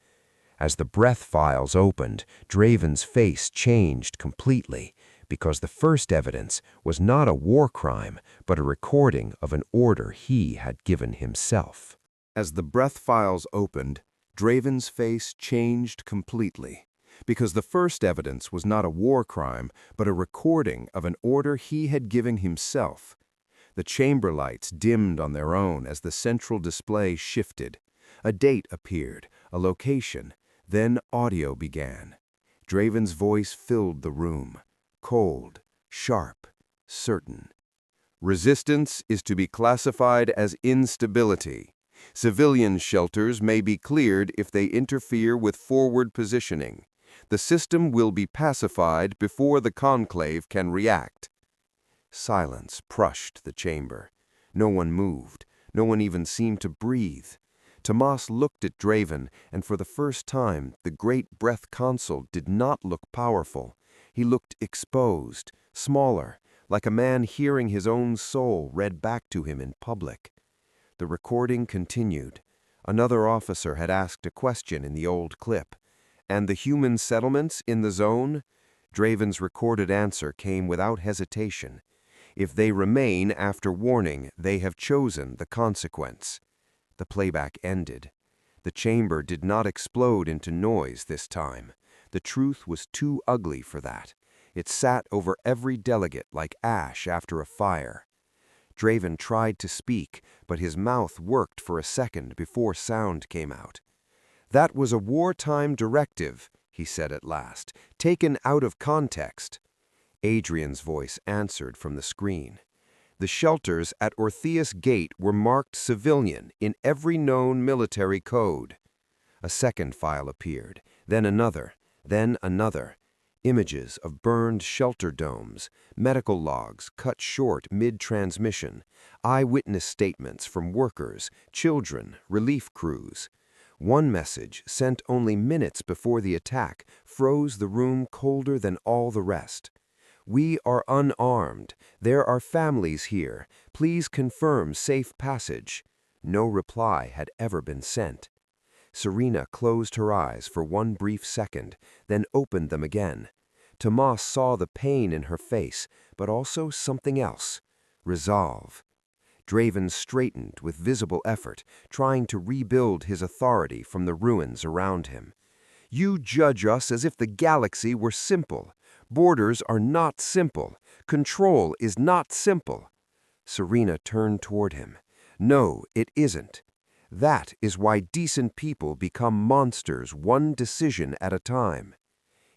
As the breath files opened, Draven's face changed completely, because the first evidence was not a war crime, but a recording of an order he had given himself. As the breath files opened, Draven's face changed completely, because the first evidence was not a war crime, but a recording of an order he had given himself. The chamber lights dimmed on their own as the central display shifted. A date appeared, a location, then audio began. Draven's voice filled the room. Cold, sharp, certain. "Resistance is to be classified as instability. Civilian shelters may be cleared if they interfere with forward positioning. The system will be pacified before the conclave can react." Silence brushed the chamber. No one moved. No one even seemed to breathe. Tomas looked at Draven, and for the first time, the great breath consul did not look powerful. He looked exposed, smaller, like a man hearing his own soul read back to him in public. The recording continued. Another officer had asked a question in the old clip. "And the human settlements in the zone?" Draven's recorded answer came without hesitation. "If they remain after warning, they have chosen the consequence." The playback ended. The chamber did not explode into noise this time. The truth was too ugly for that. It sat over every delegate like ash after a fire. Draven tried to speak, but his mouth worked for a second before sound came out. "That was a wartime directive," he said at last, "taken out of context." Adrian's voice answered from the screen. "The shelters at Orpheus Gate were marked civilian in every known military code." A second file appeared, then another, then another. Images of burned shelter domes, medical logs cut short mid-transmission, eyewitness statements from workers, children, relief crews. One message, sent only minutes before the attack, froze the room colder than all the rest. "We are unarmed. There are families here. Please confirm safe passage." No reply had ever been sent. Serena closed her eyes for one brief second, then opened them again. Tomas saw the pain in her face, but also something else: resolve. Draven straightened with visible effort, trying to rebuild his authority from the ruins around him. "You judge us as if the galaxy were simple. Borders are not simple. Control is not simple." Serena turned toward him. "No, it isn't. That is why decent people become monsters one decision at a time."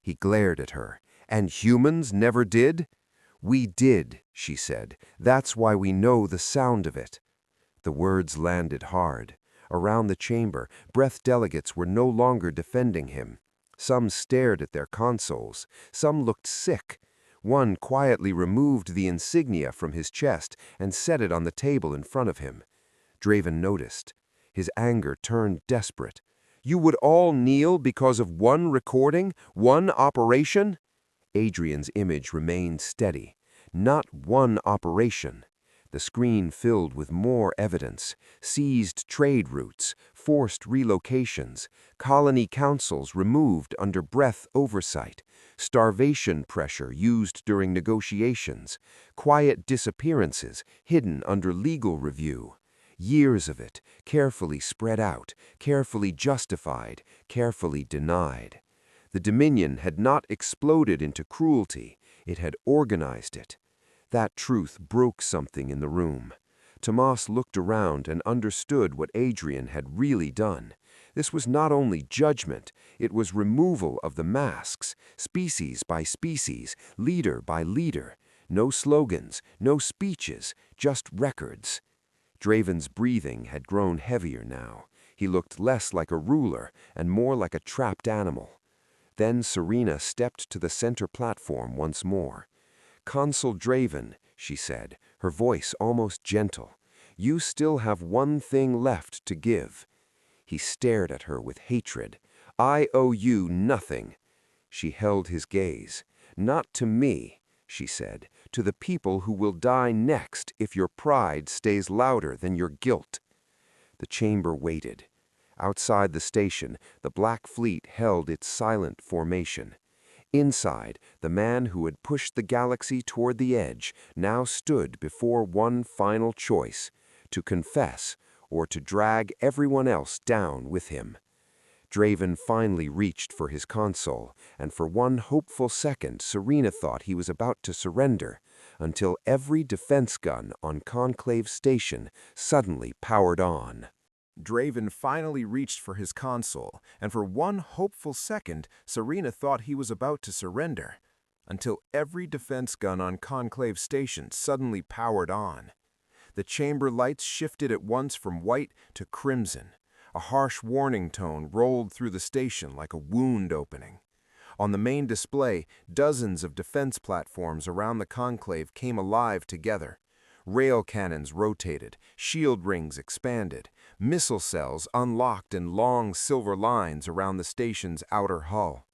He glared at her. "And humans never did?" "We did," she said. "That's why we know the sound of it." The words landed hard. Around the chamber, breath delegates were no longer defending him. Some stared at their consoles. Some looked sick. One quietly removed the insignia from his chest and set it on the table in front of him. Draven noticed. His anger turned desperate. "You would all kneel because of one recording, one operation?" Adrian's image remained steady. Not one operation. The screen filled with more evidence: seized trade routes, forced relocations, colony councils removed under breath oversight, starvation pressure used during negotiations, quiet disappearances hidden under legal review. Years of it, carefully spread out, carefully justified, carefully denied. The Dominion had not exploded into cruelty, it had organized it. That truth broke something in the room. Tomas looked around and understood what Adrian had really done. This was not only judgment, it was removal of the masks, species by species, leader by leader. No slogans, no speeches, just records. Draven's breathing had grown heavier now. He looked less like a ruler and more like a trapped animal. Then Serena stepped to the center platform once more. "Consul Draven," she said, her voice almost gentle, "you still have one thing left to give." He stared at her with hatred. "I owe you nothing." She held his gaze. "Not to me," she said, "to the people who will die next if your pride stays louder than your guilt." The chamber waited. Outside the station, the Black Fleet held its silent formation. Inside, the man who had pushed the galaxy toward the edge now stood before one final choice: to confess or to drag everyone else down with him. Draven finally reached for his console, and for one hopeful second Serena thought he was about to surrender, until every defense gun on Conclave Station suddenly powered on. Draven finally reached for his console, and for one hopeful second Serena thought he was about to surrender, until every defense gun on Conclave Station suddenly powered on. The chamber lights shifted at once from white to crimson. A harsh warning tone rolled through the station like a wound opening. On the main display, dozens of defense platforms around the conclave came alive together. Rail cannons rotated, shield rings expanded, missile cells unlocked in long silver lines around the station's outer hull.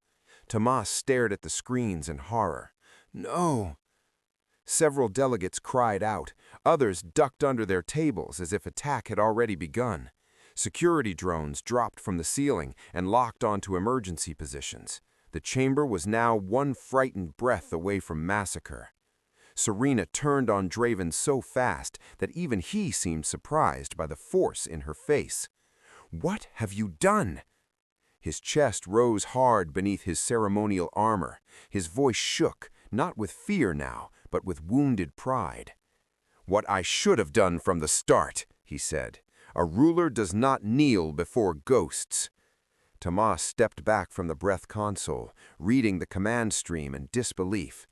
Tomas stared at the screens in horror. "No!" Several delegates cried out. Others ducked under their tables as if attack had already begun. Security drones dropped from the ceiling and locked onto emergency positions. The chamber was now one frightened breath away from massacre. Serena turned on Draven so fast that even he seemed surprised by the force in her face. "What have you done?" His chest rose hard beneath his ceremonial armor. His voice shook, not with fear now, but with wounded pride. "What I should have done from the start," he said. "A ruler does not kneel before ghosts." Tomas stepped back from the breath console, reading the command stream in disbelief.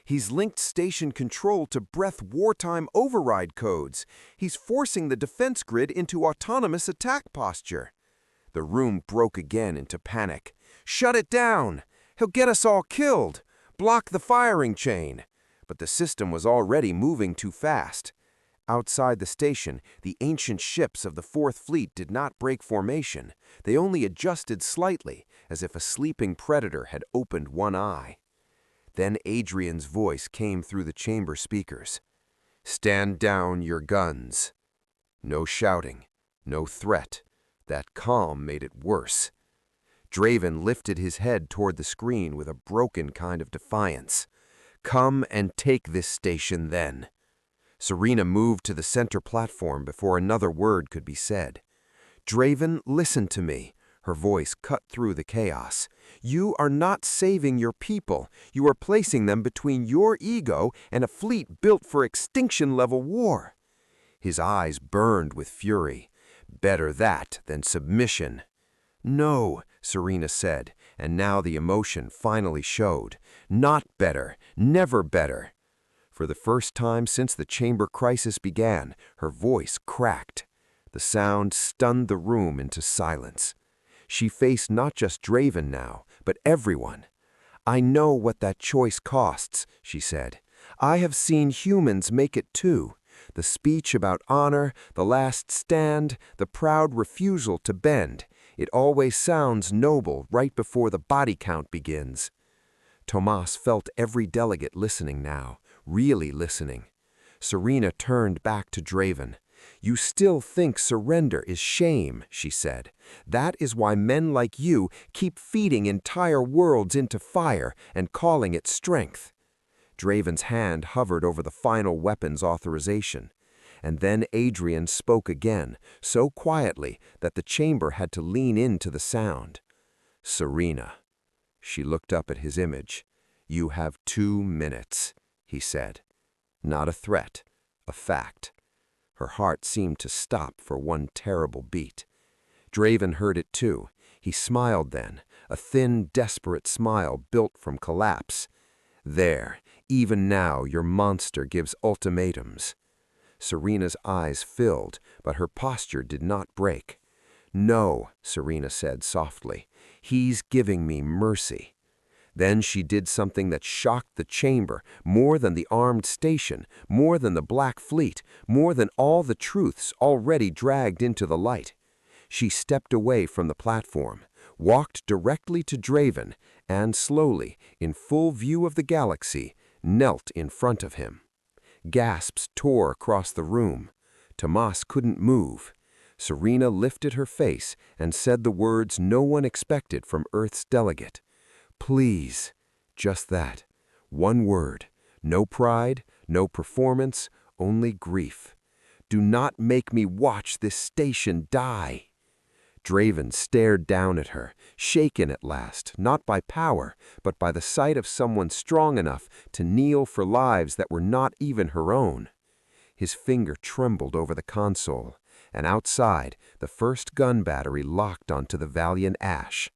"He's linked station control to breath wartime override codes. He's forcing the defense grid into autonomous attack posture." The room broke again into panic. "Shut it down! He'll get us all killed! Block the firing chain! But the system was already moving too fast. Outside the station, the ancient ships of the Fourth Fleet did not break formation. They only adjusted slightly, as if a sleeping predator had opened one eye. Then Adrian's voice came through the chamber speakers. "Stand down your guns." No shouting, no threat. That calm made it worse. Draven lifted his head toward the screen with a broken kind of defiance. "Come and take this station then." Serena moved to the center platform before another word could be said. "Draven, listen to me." Her voice cut through the chaos. "You are not saving your people. You are placing them between your ego and a fleet built for extinction-level war." His eyes burned with fury. "Better that than submission." "No," Serena said, and now the emotion finally showed. "Not better. Never better." For the first time since the chamber crisis began, her voice cracked. The sound stunned the room into silence. She faced not just Draven now, but everyone. "I know what that choice costs," she said. "I have seen humans make it too. The speech about honor, the last stand, the proud refusal to bend. It always sounds noble right before the body count begins." Tomas felt every delegate listening now, really listening. Serena turned back to Draven. "You still think surrender is shame," she said. "That is why men like you keep feeding entire worlds into fire and calling it strength." Draven's hand hovered over the final weapons authorization. And then Adrian spoke again, so quietly that the chamber had to lean into the sound. "Serena." She looked up at his image. "You have 2 minutes," he said. Not a threat, a fact. Her heart seemed to stop for one terrible beat. Draven heard it too. He smiled then, a thin, desperate smile built from collapse. "There, even now your monster gives ultimatums." Serena's eyes filled, but her posture did not break. "No," Serena said softly. "He's giving me mercy." Then she did something that shocked the chamber, more than the armed station, more than the Black Fleet, more than all the truths already dragged into the light. She stepped away from the platform, walked directly to Draven, and slowly, in full view of the galaxy, knelt in front of him. Gasps tore across the room. Tomas couldn't move. Serena lifted her face and said the words no one expected from Earth's delegate. "Please." Just that. One word. No pride, no performance, only grief. "Do not make me watch this station die." Draven stared down at her, shaken at last, not by power, but by the sight of someone strong enough to kneel for lives that were not even her own. His finger trembled over the console, and outside, the first gun battery locked onto the Valiant Ash.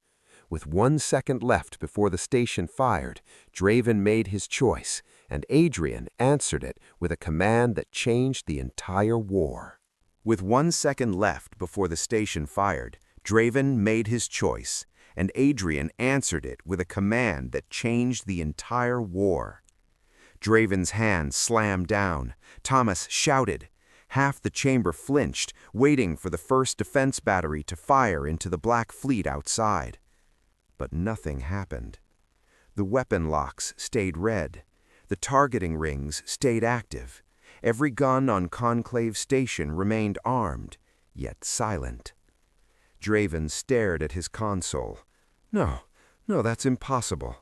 With 1 second left before the station fired, Draven made his choice, and Adrian answered it with a command that changed the entire war. With 1 second left before the station fired, Draven made his choice, and Adrian answered it with a command that changed the entire war. Draven's hand slammed down. Thomas shouted. Half the chamber flinched, waiting for the first defense battery to fire into the Black Fleet outside. But nothing happened. The weapon locks stayed red. The targeting rings stayed active. Every gun on Conclave Station remained armed, yet silent. Draven stared at his console. No, that's impossible.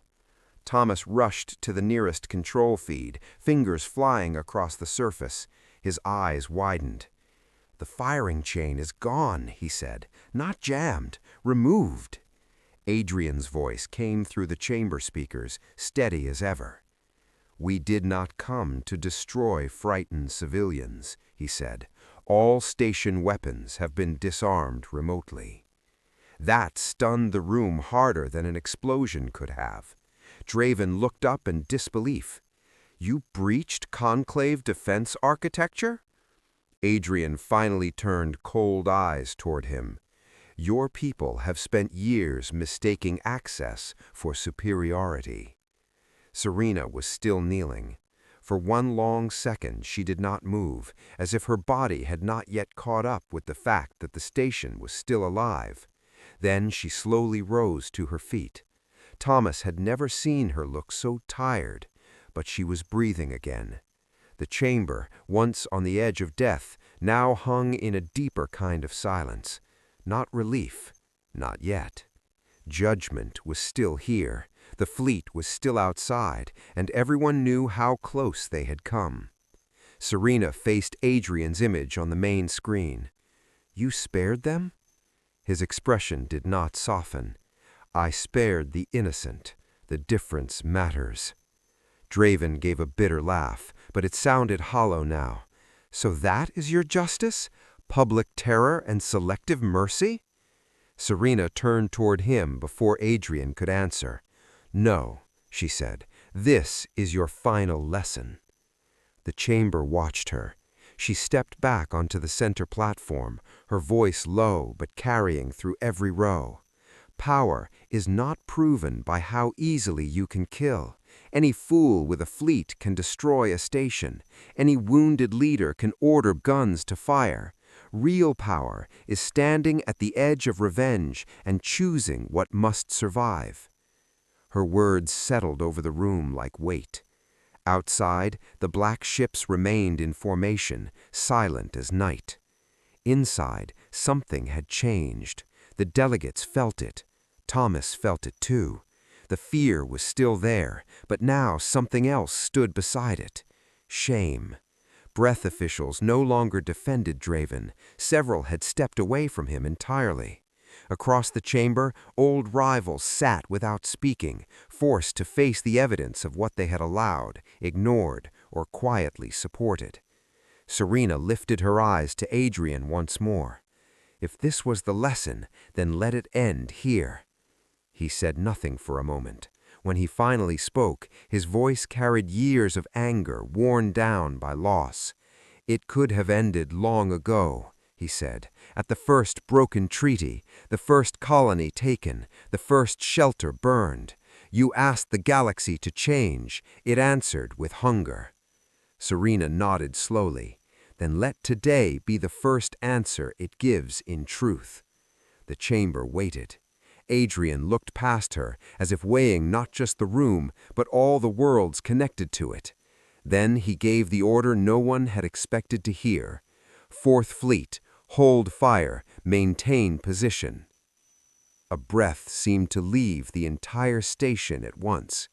Thomas rushed to the nearest control feed, fingers flying across the surface. His eyes widened. "The firing chain is gone," he said. "Not jammed, removed." Adrian's voice came through the chamber speakers, steady as ever. "We did not come to destroy frightened civilians," he said. "All station weapons have been disarmed remotely." That stunned the room harder than an explosion could have. Draven looked up in disbelief. "You breached Conclave defense architecture?" Adrian finally turned cold eyes toward him. "Your people have spent years mistaking access for superiority." Serena was still kneeling. For one long second she did not move, as if her body had not yet caught up with the fact that the station was still alive. Then she slowly rose to her feet. Thomas had never seen her look so tired, but she was breathing again. The chamber, once on the edge of death, now hung in a deeper kind of silence. Not relief, not yet. Judgment was still here. The fleet was still outside, and everyone knew how close they had come. Serena faced Adrian's image on the main screen. "You spared them?" His expression did not soften. "I spared the innocent. The difference matters." Draven gave a bitter laugh, but it sounded hollow now. "So that is your justice? Public terror and selective mercy?" Serena turned toward him before Adrian could answer. "No," she said, "this is your final lesson." The chamber watched her. She stepped back onto the center platform, her voice low but carrying through every row. "Power is not proven by how easily you can kill. Any fool with a fleet can destroy a station. Any wounded leader can order guns to fire. Real power is standing at the edge of revenge and choosing what must survive." Her words settled over the room like weight. Outside, the black ships remained in formation, silent as night. Inside, something had changed. The delegates felt it. Thomas felt it too. The fear was still there, but now something else stood beside it. Shame. Breath officials no longer defended Draven. Several had stepped away from him entirely. Across the chamber, old rivals sat without speaking, forced to face the evidence of what they had allowed, ignored, or quietly supported. Serena lifted her eyes to Adrian once more. If this was the lesson, then let it end here. He said nothing for a moment. When he finally spoke, his voice carried years of anger worn down by loss. "It could have ended long ago," he said, "at the first broken treaty, the first colony taken, the first shelter burned. You asked the galaxy to change. It answered with hunger." Serena nodded slowly. "Then let today be the first answer it gives in truth." The chamber waited. Adrian looked past her, as if weighing not just the room, but all the worlds connected to it. Then he gave the order no one had expected to hear. "Fourth Fleet, hold fire, maintain position." A breath seemed to leave the entire station at once.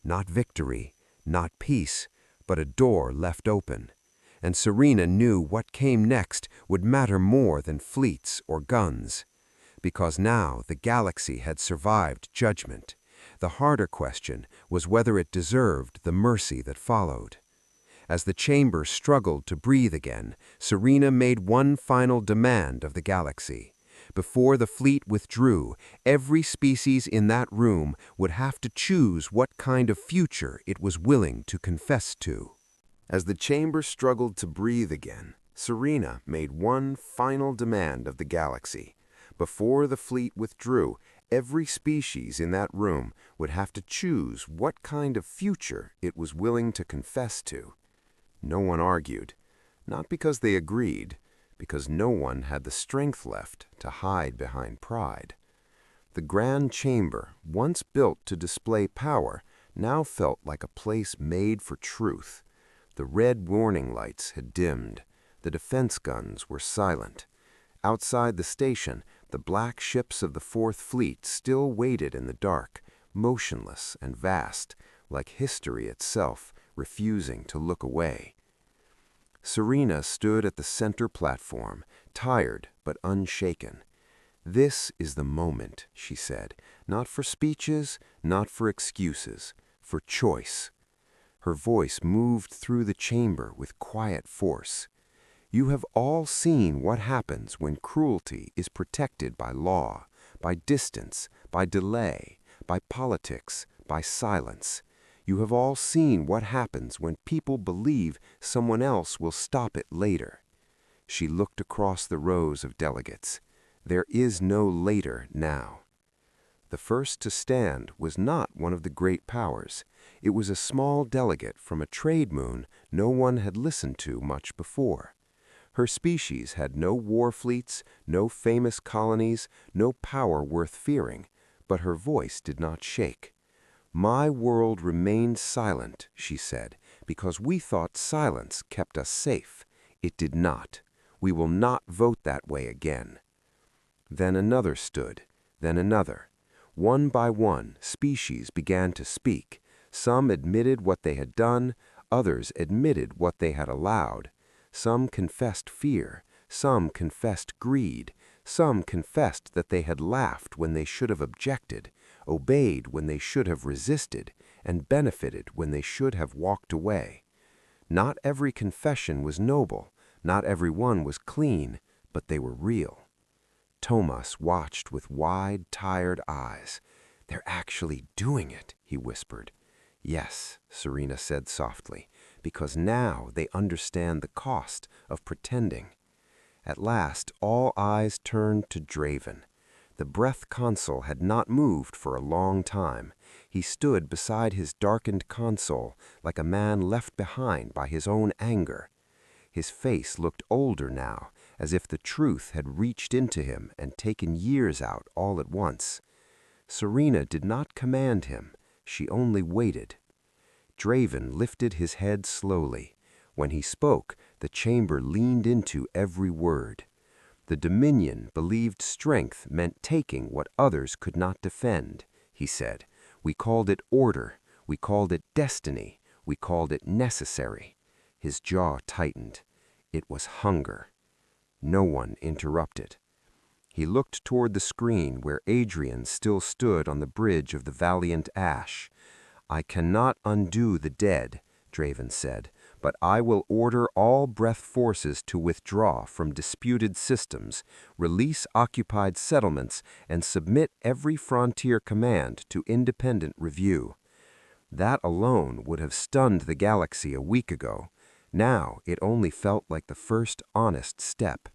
Not victory, not peace, but a door left open. And Serena knew what came next would matter more than fleets or guns. Because now the galaxy had survived judgment. The harder question was whether it deserved the mercy that followed. As the chamber struggled to breathe again, Serena made one final demand of the galaxy. Before the fleet withdrew, every species in that room would have to choose what kind of future it was willing to confess to. As the chamber struggled to breathe again, Serena made one final demand of the galaxy. Before the fleet withdrew, every species in that room would have to choose what kind of future it was willing to confess to. No one argued, not because they agreed, because no one had the strength left to hide behind pride. The grand chamber, once built to display power, now felt like a place made for truth. The red warning lights had dimmed. The defense guns were silent. Outside the station, the black ships of the Fourth Fleet still waited in the dark, motionless and vast, like history itself, refusing to look away. Serena stood at the center platform, tired but unshaken. "This is the moment," she said, "not for speeches, not for excuses, for choice." Her voice moved through the chamber with quiet force. "You have all seen what happens when cruelty is protected by law, by distance, by delay, by politics, by silence. You have all seen what happens when people believe someone else will stop it later." She looked across the rows of delegates. "There is no later now." The first to stand was not one of the great powers. It was a small delegate from a trade moon no one had listened to much before. Her species had no war fleets, no famous colonies, no power worth fearing, but her voice did not shake. "My world remained silent," she said, "because we thought silence kept us safe. It did not. We will not vote that way again." Then another stood, then another. One by one, species began to speak. Some admitted what they had done, others admitted what they had allowed. Some confessed fear, some confessed greed, some confessed that they had laughed when they should have objected, obeyed when they should have resisted, and benefited when they should have walked away. Not every confession was noble, not every one was clean, but they were real. Tomas watched with wide, tired eyes. "They're actually doing it," he whispered. "Yes," Serena said softly, "because now they understand the cost of pretending." At last, all eyes turned to Draven. The breath consul had not moved for a long time. He stood beside his darkened console like a man left behind by his own anger. His face looked older now, as if the truth had reached into him and taken years out all at once. Serena did not command him. She only waited. Draven lifted his head slowly. When he spoke, the chamber leaned into every word. "The Dominion believed strength meant taking what others could not defend," he said. "We called it order. We called it destiny. We called it necessary." His jaw tightened. It was hunger. No one interrupted. He looked toward the screen where Adrian still stood on the bridge of the Valiant Ash. "I cannot undo the dead," Draven said, "but I will order all breath forces to withdraw from disputed systems, release occupied settlements, and submit every frontier command to independent review." That alone would have stunned the galaxy a week ago. Now it only felt like the first honest step.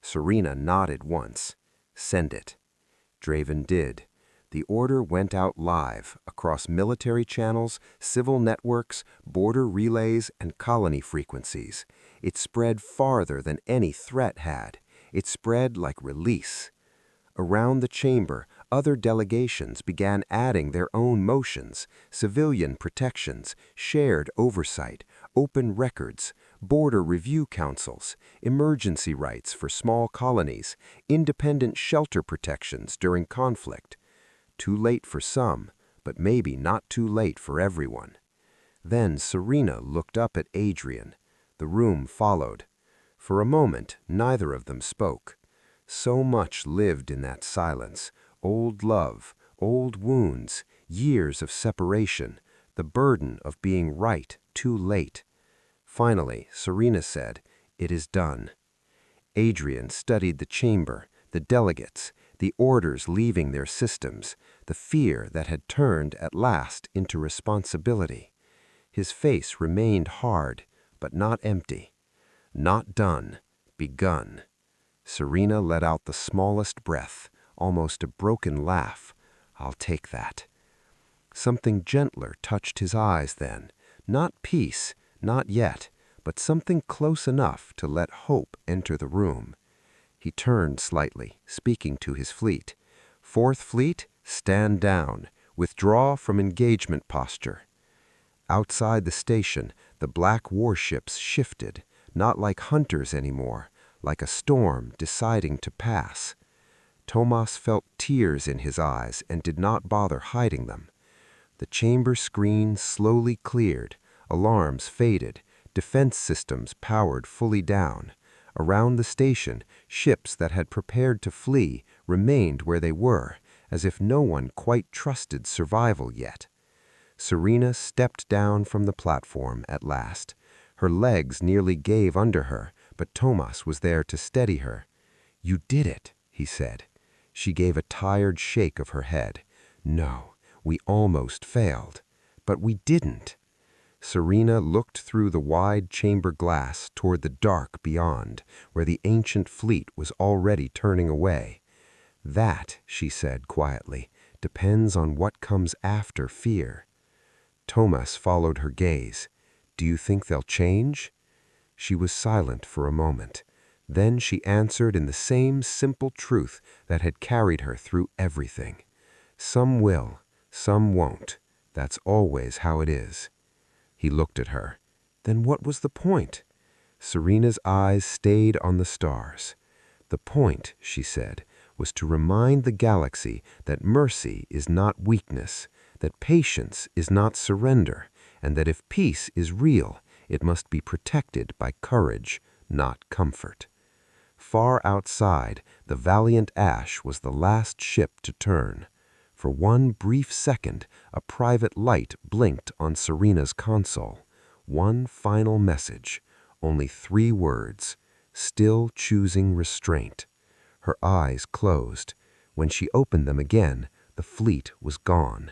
Serena nodded once. "Send it." Draven did. The order went out live, across military channels, civil networks, border relays, and colony frequencies. It spread farther than any threat had. It spread like release. Around the chamber, other delegations began adding their own motions: civilian protections, shared oversight, open records, border review councils, emergency rights for small colonies, independent shelter protections during conflict. Too late for some, but maybe not too late for everyone. Then Serena looked up at Adrian. The room followed. For a moment, neither of them spoke. So much lived in that silence: old love, old wounds, years of separation, the burden of being right too late. Finally, Serena said, "It is done." Adrian studied the chamber, the delegates, the orders leaving their systems, the fear that had turned at last into responsibility. His face remained hard, but not empty. Not done, begun. Serena let out the smallest breath, almost a broken laugh. "I'll take that." Something gentler touched his eyes then. Not peace, not yet, but something close enough to let hope enter the room. He turned slightly, speaking to his fleet. "Fourth Fleet, stand down. Withdraw from engagement posture." Outside the station, the black warships shifted, not like hunters anymore, like a storm deciding to pass. Tomas felt tears in his eyes and did not bother hiding them. The chamber screen slowly cleared, alarms faded, defense systems powered fully down. Around the station, ships that had prepared to flee remained where they were, as if no one quite trusted survival yet. Serena stepped down from the platform at last. Her legs nearly gave under her, but Tomas was there to steady her. "You did it," he said. She gave a tired shake of her head. "No, we almost failed. But we didn't." Serena looked through the wide chamber glass toward the dark beyond, where the ancient fleet was already turning away. "That," she said quietly, depends on what comes after fear. Thomas followed her gaze. Do you think they'll change? She was silent for a moment. Then she answered in the same simple truth that had carried her through everything. Some will, some won't. That's always how it is. He looked at her. Then what was the point? Serena's eyes stayed on the stars. The point, she said, was to remind the galaxy that mercy is not weakness, that patience is not surrender, and that if peace is real, it must be protected by courage, not comfort. Far outside, the valiant Ash was the last ship to turn. For one brief second, a private light blinked on Serena's console. One final message, only 3 words, still choosing restraint. Her eyes closed. When she opened them again, the fleet was gone.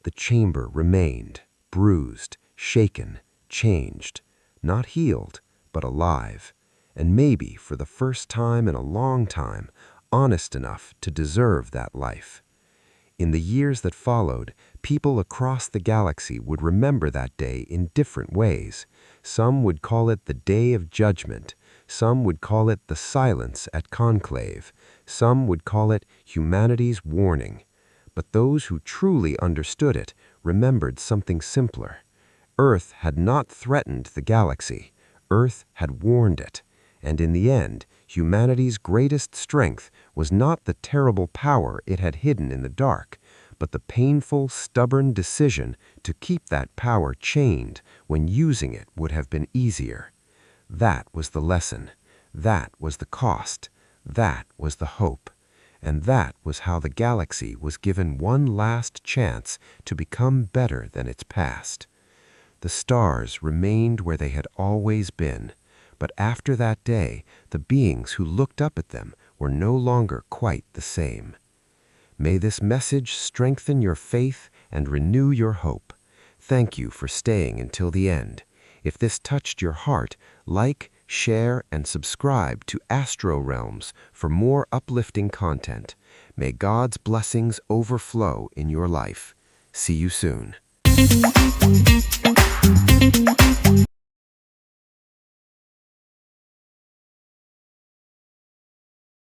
The chamber remained, bruised, shaken, changed, not healed, but alive, and maybe for the first time in a long time, honest enough to deserve that life. In the years that followed, people across the galaxy would remember that day in different ways. Some would call it the Day of Judgment. Some would call it the silence at conclave. Some would call it humanity's warning. But those who truly understood it remembered something simpler. Earth had not threatened the galaxy. Earth had warned it. And in the end, humanity's greatest strength was not the terrible power it had hidden in the dark, but the painful, stubborn decision to keep that power chained when using it would have been easier. That was the lesson. That was the cost. That was the hope. And that was how the galaxy was given one last chance to become better than its past. The stars remained where they had always been. But after that day, the beings who looked up at them were no longer quite the same. May this message strengthen your faith and renew your hope. Thank you for staying until the end. If this touched your heart, like, share, and subscribe to Astro Realms for more uplifting content. May God's blessings overflow in your life. See you soon.